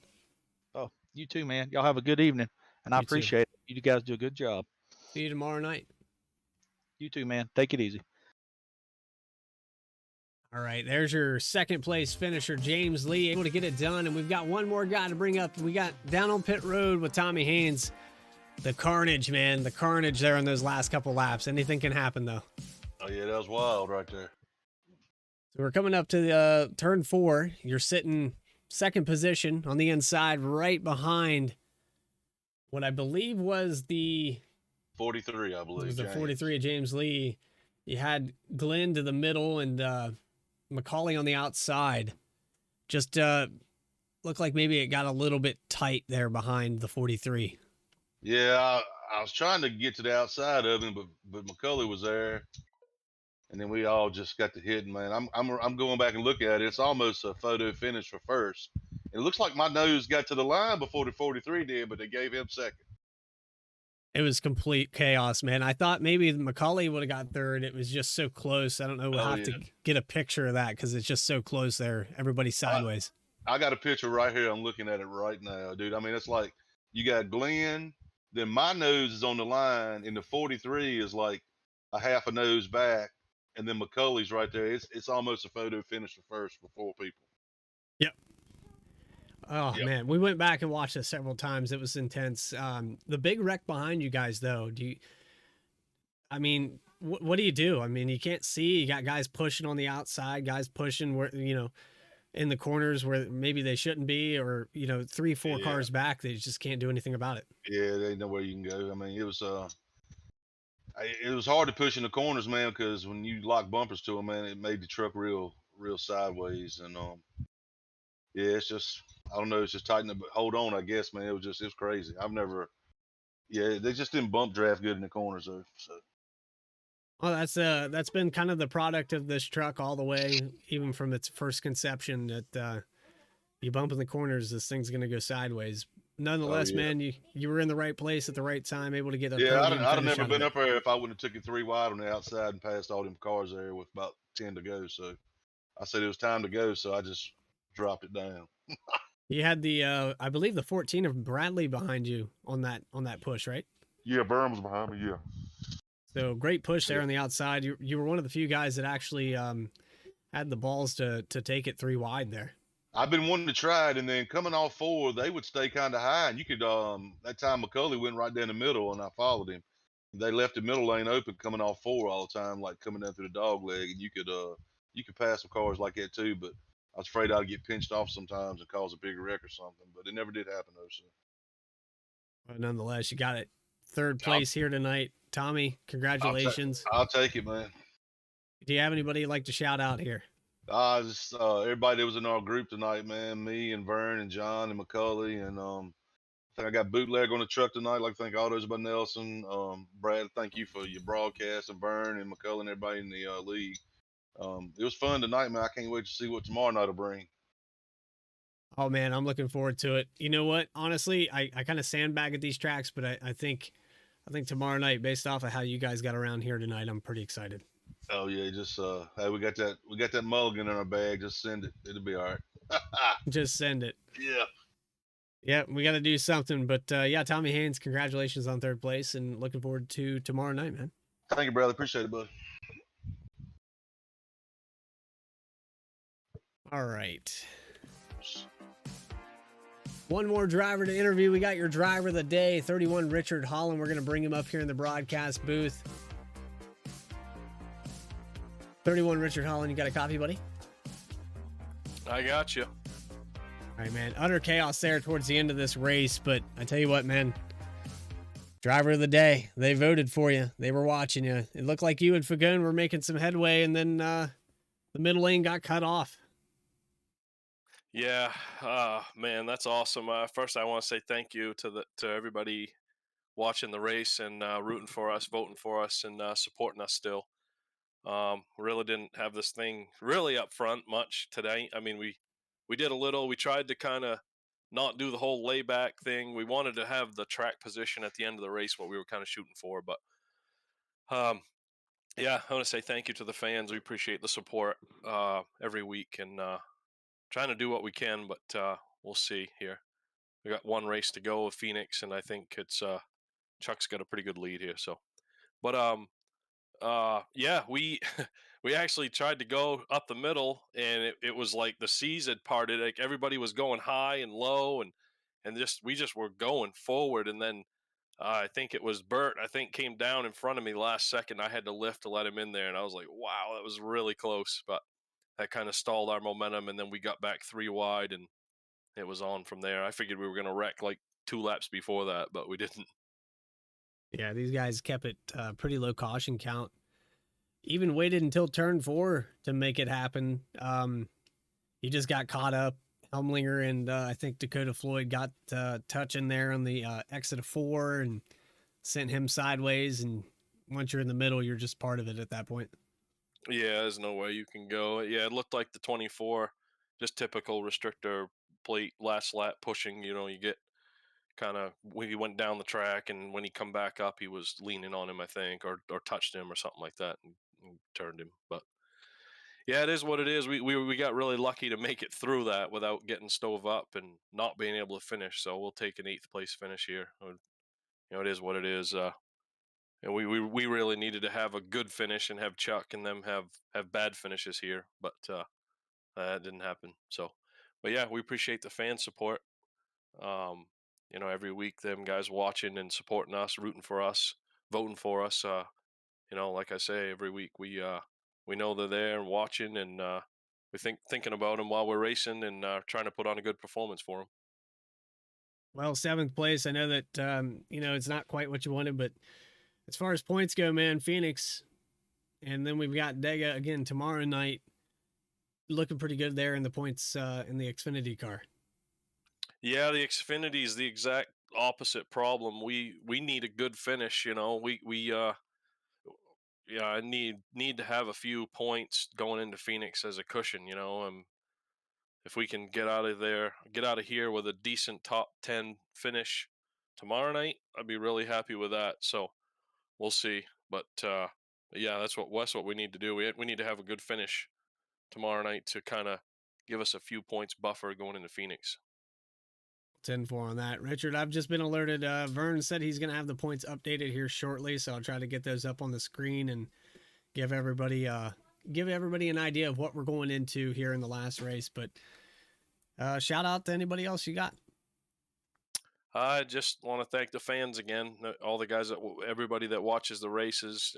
Oh, you too, man. Y'all have a good evening. And I You too. appreciate it. You guys do a good job. See you tomorrow night. You too, man. Take it easy. All right, there's your second place finisher, James Lee, able to get it done. And we've got one more guy to bring up. We got down on pit road with Tommy Haynes. The carnage, man. The carnage there on those last couple laps. Anything can happen, though. Oh, yeah, that was wild right there. So we're coming up to the turn 4. You're sitting second position on the inside, right behind what I believe was the 43, I it believe. was the James. 43 of James Lee. You had Glenn to the middle and Macaulay on the outside. Just looked like maybe it got a little bit tight there behind the 43. Yeah, I was trying to get to the outside of him, but McCulley was there, and then we all just got to hitting. Man, I'm going back and looking at it. It's almost a photo finish for first. It looks like my nose got to the line before the 43 did, but they gave him second. It was complete chaos, man. I thought maybe Macaulay would have got third. It was just so close. I don't know. We'll have to get a picture of that because it's just so close there. Everybody's sideways. I got a picture right here. I'm looking at it right now, dude. I mean, it's like you got Glenn, then my nose is on the line, and the 43 is like a half a nose back, and then McCulley's right there. It's almost a photo finish for first for 4 people. Yep. Oh, Yep. man. We went back and watched it several times. It was intense. The big wreck behind you guys, though, what do you do? I mean, you can't see. You got guys pushing on the outside, guys pushing where, in the corners where maybe they shouldn't be, or, 3-4 cars back. They just can't do anything about it. Yeah, there ain't nowhere you can go. I mean, it was hard to push in the corners, man, because when you lock bumpers to them, man, it made the truck real sideways. And yeah, it's just, I don't know, it's just tighten up, but hold on, I guess, man. It was crazy. They just didn't bump draft good in the corners though. So Well, that's been kind of the product of this truck all the way, even from its first conception, that you bump in the corners, this thing's going to go sideways. Nonetheless, man, you were in the right place at the right time, able to get a I'd have never been up there if I wouldn't have took it 3 wide on the outside and passed all them cars there with about 10 to go. So I said it was time to go, so I just dropped it down. You had the I believe the 14 of Bradley behind you on that push, right? Yeah, Burn was behind me. Yeah. So great push there on the outside. You were one of the few guys that actually had the balls to take it 3 wide there. I've been wanting to try it, and then coming off 4, they would stay kind of high, and you could. That time McCulley went right down the middle, and I followed him. They left the middle lane open coming off 4 all the time, like coming down through the dog leg, and you could pass some cars like that too. But I was afraid I'd get pinched off sometimes and cause a big wreck or something. But it never did happen though. So. But nonetheless, you got it. Third place here tonight. Tommy, congratulations. I'll take it, man. Do you have anybody you'd like to shout out here? Just everybody that was in our group tonight, man. Me and Vern and John and McCulley, and I think I got Bootleg on the truck tonight. Like to thank all those by Nelson. Brad, thank you for your broadcast, and Vern and McCulley and everybody in the league. It was fun tonight, man. I can't wait to see what tomorrow night will bring. Oh man, I'm looking forward to it. You know what? Honestly, I kind of sandbag at these tracks, but I think tomorrow night, based off of how you guys got around here tonight, I'm pretty excited. Oh yeah, just hey, we got that mulligan in our bag. Just send it. It'll be all right. Just send it. Yeah. Yeah, we got to do something. But yeah, Tommy Haynes, congratulations on third place, and looking forward to tomorrow night, man. Thank you, brother. Appreciate it, bud. All right. One more driver to interview. We got your driver of the day, 31 Richard Holland. We're going to bring him up here in the broadcast booth. 31 Richard Holland, you got a copy, buddy? I got you. All right, man. Utter chaos there towards the end of this race, but I tell you what, man. Driver of the day. They voted for you. They were watching you. It looked like you and Fagon were making some headway, and then the middle lane got cut off. Yeah, man, that's awesome. First, I want to say thank you to everybody watching the race and rooting for us, voting for us, and supporting us still. Really didn't have this thing really up front much today. I mean, we did a little. We tried to kind of not do the whole layback thing. We wanted to have the track position at the end of the race, what we were kind of shooting for. But um, yeah, I want to say thank you to the fans. We appreciate the support every week and trying to do what we can. But we'll see here. We got one race to go with Phoenix, and I think it's Chuck's got a pretty good lead here. So, but yeah, we we actually tried to go up the middle, and it was like the seas had parted. Like everybody was going high and low, and just we just were going forward. And then I think it was Bert. I think came down in front of me last second. I had to lift to let him in there, and I was like, wow, that was really close. But that kind of stalled our momentum, and then we got back 3 wide, and it was on from there. I figured we were gonna wreck like 2 laps before that, but we didn't. Yeah, these guys kept it pretty low caution count. Even waited until turn 4 to make it happen. He just got caught up. Helmlinger and I think Dakota Floyd got touching there on the exit of 4 and sent him sideways. And once you're in the middle, you're just part of it at that point. Yeah, there's no way you can go. Yeah, it looked like the 24, just typical restrictor plate last lap pushing. You know, you get kind of when he went down the track, and when he come back up, he was leaning on him, I think, or touched him or something like that, and turned him. But yeah, it is what it is. We got really lucky to make it through that without getting stove up and not being able to finish. So we'll take an 8th place finish here. You know, it is what it is. And we really needed to have a good finish and have Chuck and them have bad finishes here, but that didn't happen. So, but yeah, we appreciate the fan support. Um, you know, every week them guys watching and supporting us, rooting for us, voting for us. You know, like I say, every week we know they're there and watching, and we thinking about them while we're racing and trying to put on a good performance for them. Well, 7th place. I know that, you know, it's not quite what you wanted, but as far as points go, man, Phoenix, and then we've got Dega again tomorrow night, looking pretty good there in the points in the Xfinity car. Yeah, the Xfinity is the exact opposite problem. We need a good finish. You know, we yeah, I need to have a few points going into Phoenix as a cushion. You know, if we can get out of there, get out of here with a decent top 10 finish tomorrow night, I'd be really happy with that. So we'll see. But yeah, that's what we need to do. We need to have a good finish tomorrow night to kind of give us a few points buffer going into Phoenix. 10-4 on that. Richard, I've just been alerted. Vern said he's going to have the points updated here shortly, so I'll try to get those up on the screen and give everybody an idea of what we're going into here in the last race. But shout out to anybody else you got. I just want to thank the fans again, all the guys everybody that watches the races,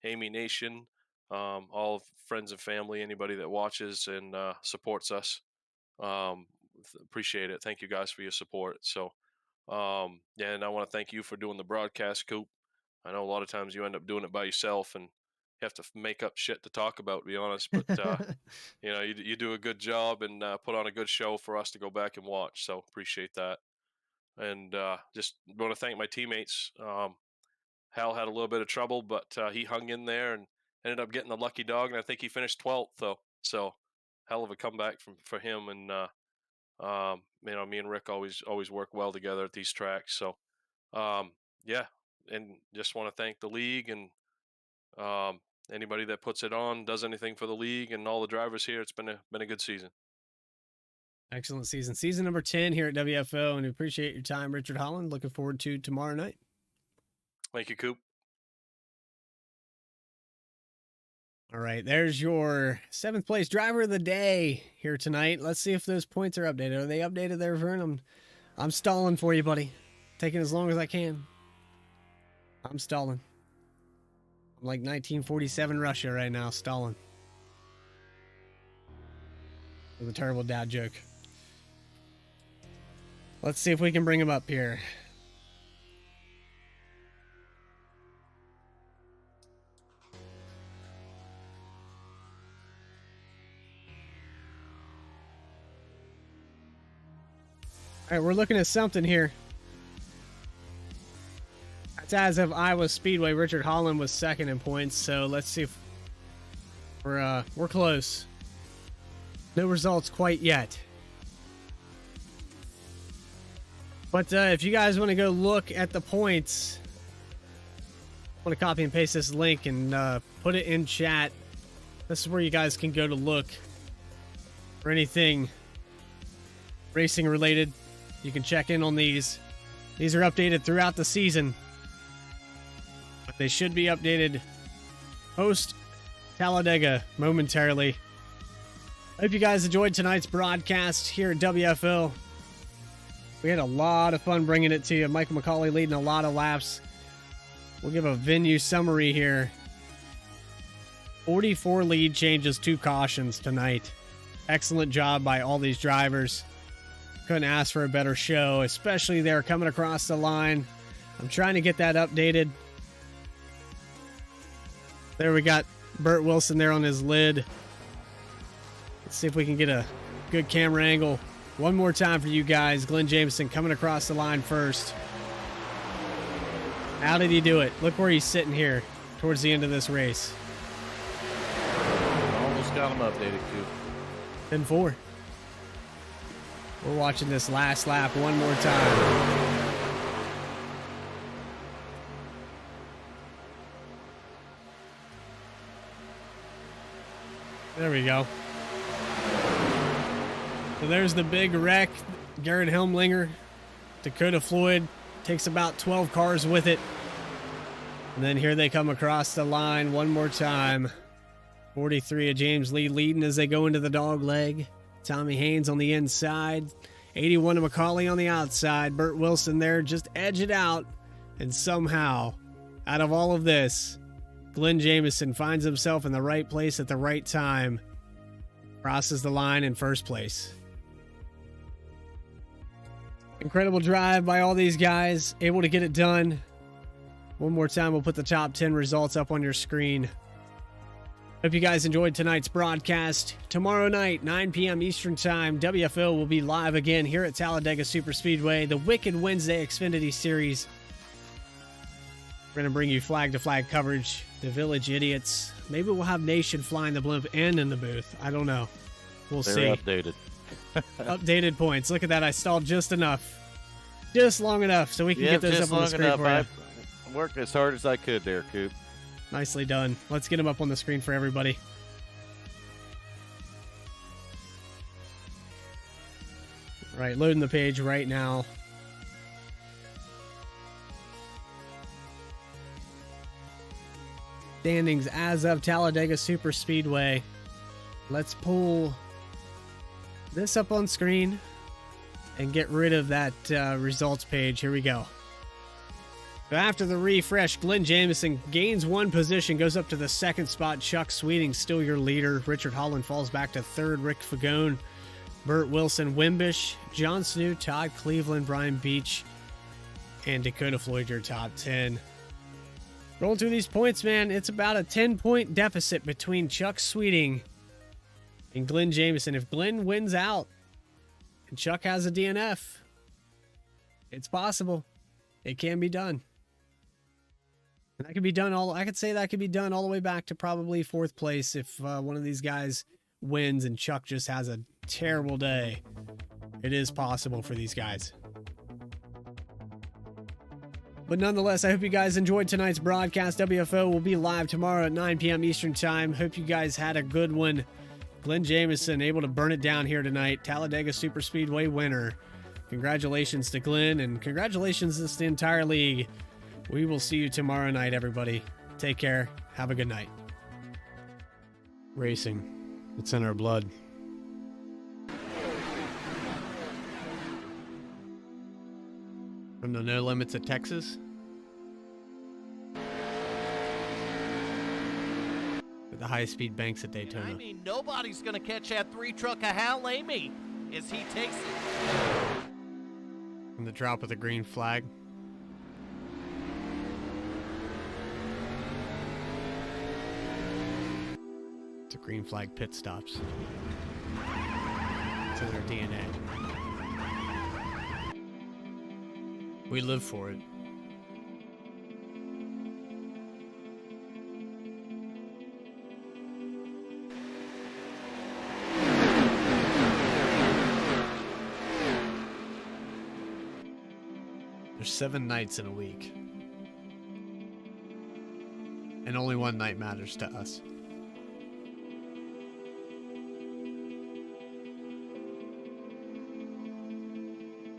Amy Nation, all friends and family, anybody that watches and supports us. Appreciate it. Thank you guys for your support. So, yeah, and I want to thank you for doing the broadcast, Coop. I know a lot of times you end up doing it by yourself and you have to make up shit to talk about, to be honest. But, you know, you do a good job and put on a good show for us to go back and watch. So appreciate that. And just want to thank my teammates. Hal had a little bit of trouble, but he hung in there and ended up getting the lucky dog. And I think he finished 12th, though. So hell of a comeback for him. And, you know, me and Rick always work well together at these tracks. So, yeah. And just want to thank the league and anybody that puts it on, does anything for the league, and all the drivers here. It's been a good season. Excellent season. Season number 10 here at WFO, and we appreciate your time, Richard Holland. Looking forward to tomorrow night. Thank you, Coop. All right, there's your 7th place driver of the day here tonight. Let's see if those points are updated. Are they updated there, Vern? I'm stalling for you, buddy. Taking as long as I can. I'm stalling. I'm like 1947 Russia right now, stalling. It was a terrible dad joke. Let's see if we can bring him up here. All right, we're looking at something here. That's as of Iowa Speedway. Richard Holland was second in points, so let's see if we're close. No results quite yet. But if you guys want to go look at the points, I want to copy and paste this link and put it in chat. This is where you guys can go to look for anything racing related. You can check in on these. These are updated throughout the season, but they should be updated post Talladega momentarily. I hope you guys enjoyed tonight's broadcast here at WFO. We had a lot of fun bringing it to you. Michael McCauley leading a lot of laps. We'll give a venue summary here. 44 lead changes, 2 cautions tonight. Excellent job by all these drivers. Couldn't ask for a better show, especially there coming across the line. I'm trying to get that updated. There we got Burt Wilson there on his lid. Let's see if we can get a good camera angle. One more time for you guys. Glenn Jameson coming across the line first. How did he do it? Look where he's sitting here towards the end of this race. Almost got him updated, Coop. 10-4. We're watching this last lap one more time. There we go. So there's the big wreck. Garrett Helmlinger, Dakota Floyd takes about 12 cars with it. And then here they come across the line one more time. 43 of James Lee leading as they go into the dog leg. Tommy Haynes on the inside. 81 of McCauley on the outside. Burt Wilson there just edge it out. And somehow, out of all of this, Glenn Jameson finds himself in the right place at the right time. Crosses the line in first place. Incredible drive by all these guys. Able to get it done. One more time, we'll put the top 10 results up on your screen. Hope you guys enjoyed tonight's broadcast. Tomorrow night, 9 p.m. Eastern Time, WFO will be live again here at Talladega Superspeedway, the Wicked Wednesday Xfinity Series. We're going to bring you flag-to-flag coverage, the Village Idiots. Maybe we'll have Nation flying the blimp and in the booth. I don't know. We'll see. They're updated. Updated points. Look at that. I stalled just enough. Just long enough so we can get those up on the screen for you. I worked as hard as I could there, Coop. Nicely done. Let's get them up on the screen for everybody. All right, loading the page right now. Standings as of Talladega Superspeedway. Let's pull this up on screen and get rid of that results page. Here we go. So after the refresh, Glenn Jameson gains 1 position, goes up to the 2nd spot. Chuck Sweeting still your leader. Richard Holland falls back to 3rd. Rick Fagone, Burt Wilson, Wimbish, John Snoot, Todd Cleveland, Brian Beach, and Dakota Floyd your top 10. Rolling through these points, man, it's about a 10-point deficit between Chuck Sweeting and Glenn Jameson. If Glenn wins out and Chuck has a DNF, it's possible. It can be done. And that could be done I could say that could be done all the way back to probably 4th place if one of these guys wins and Chuck just has a terrible day. It is possible for these guys. But nonetheless, I hope you guys enjoyed tonight's broadcast. WFO will be live tomorrow at 9 p.m. Eastern Time. Hope you guys had a good one. Glenn Jameson able to burn it down here tonight. Talladega Superspeedway winner. Congratulations to Glenn, and congratulations to the entire league. We will see you tomorrow night, everybody. Take care. Have a good night. Racing. It's in our blood. From the No Limits at Texas. The high-speed banks at Daytona. I mean, nobody's going to catch that 3-truck of Hal Amy as he takes it. And the drop of the green flag. It's a green flag pit stops. It's in their DNA. We live for it. There's 7 nights in a week. And only one night matters to us.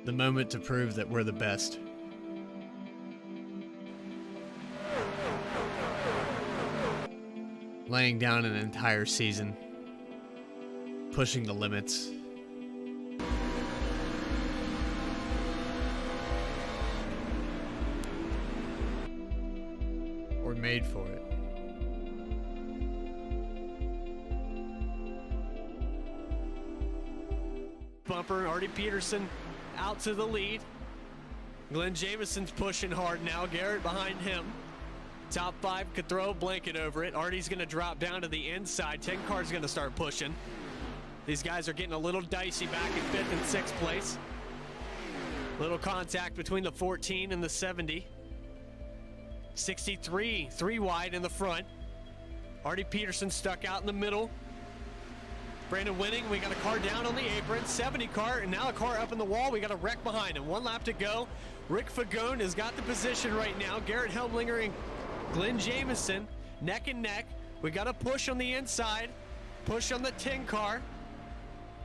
The moment to prove that we're the best. Laying down an entire season. Pushing the limits. We're made for it. Bumper, Artie Peterson out to the lead. Glenn Jamison's pushing hard now. Garrett behind him. Top 5 could throw a blanket over it. Artie's going to drop down to the inside. 10 car's going to start pushing. These guys are getting a little dicey back in 5th and 6th place. Little contact between the 14 and the 70. 63, 3 wide in the front. Artie Peterson stuck out in the middle. Brandon Winning, we got a car down on the apron. 70 car, and now a car up in the wall. We got a wreck behind him. 1 lap to go. Rick Fagone has got the position right now. Garrett Helmlinger and Glenn Jamison neck and neck. We got a push on the inside. Push on the 10 car.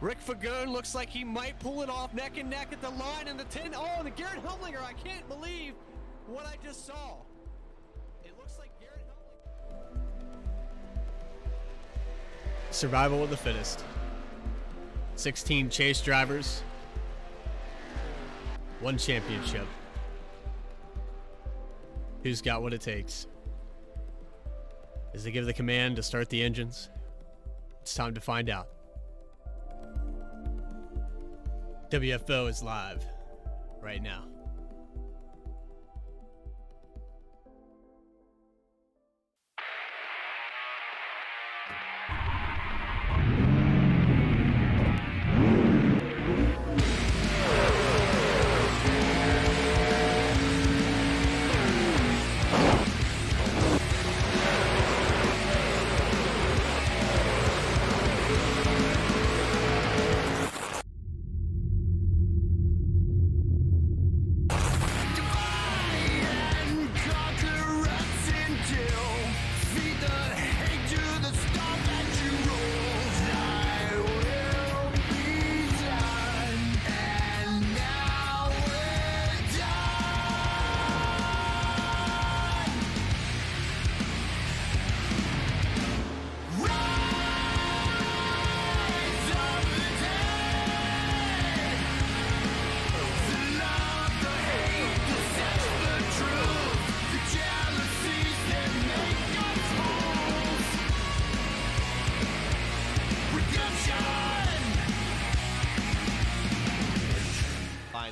Rick Fagone looks like he might pull it off neck and neck at the line, and the 10. Oh, the Garrett Helmlinger. I can't believe what I just saw. It looks like Garrett Helmlinger. Survival of the fittest. 16 chase drivers. 1 championship. Who's got what it takes? As they give the command to start the engines, it's time to find out. WFO is live right now.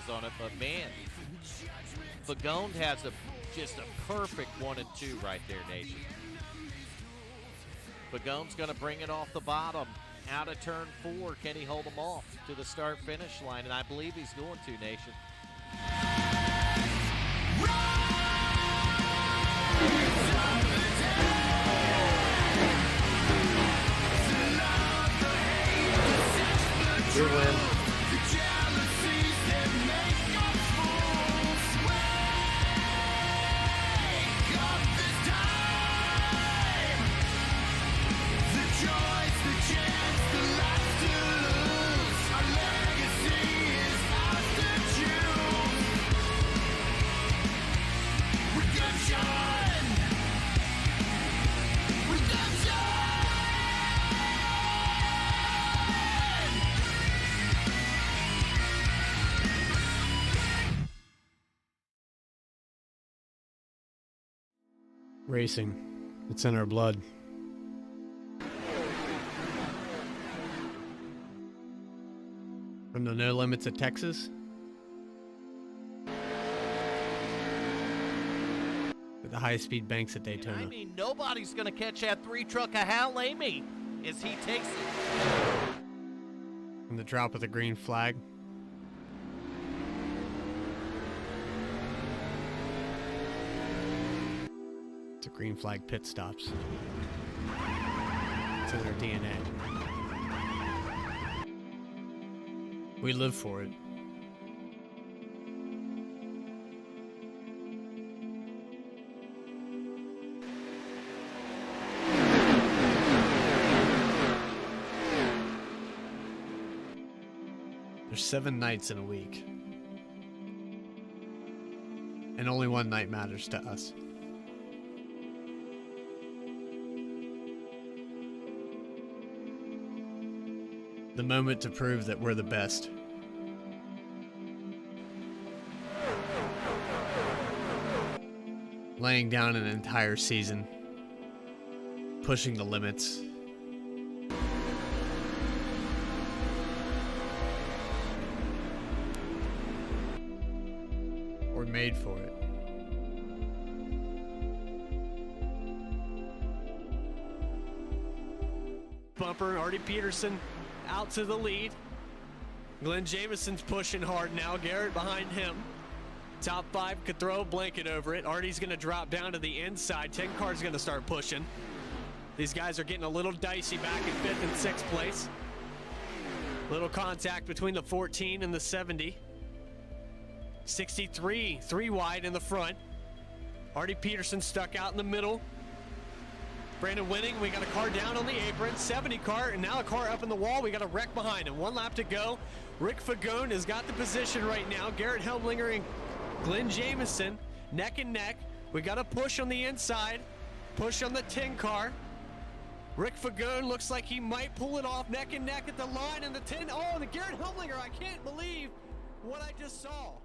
On it, but man, Fagone has just a perfect 1 and 2 right there, Nation. Fagone's going to bring it off the bottom out of turn 4. Can he hold him off to the start finish line? And I believe he's going to, Nation. Good win. Racing. It's in our blood. From the no limits of Texas to the high-speed banks at Daytona. I mean, nobody's going to catch that 3-truck of Hal Amy as he takes it. From the drop of the green flag It's a green flag pit stops. It's in their DNA. We live for it. There's 7 nights in a week. And only one night matters to us. The moment to prove that we're the best. Laying down an entire season. Pushing the limits. We're made for it. Bumper, Artie Peterson out to the lead. Glenn Jameson's pushing hard now. Garrett behind him. Top 5 could throw a blanket over it. Artie's going to drop down to the inside. 10 car's going to start pushing. These guys are getting a little dicey back in 5th and 6th place. Little contact between the 14 and the 70. 63, 3 wide in the front. Artie Peterson stuck out in the middle. Brandon Winning, we got a car down on the apron. 70 car, and now a car up in the wall. We got a wreck behind him. 1 lap to go. Rick Fagone has got the position right now. Garrett Helmlinger and Glenn Jameson neck and neck. We got a push on the inside. Push on the 10 car. Rick Fagone looks like he might pull it off neck and neck at the line, and the 10. Oh, and the Garrett Helmlinger, I can't believe what I just saw.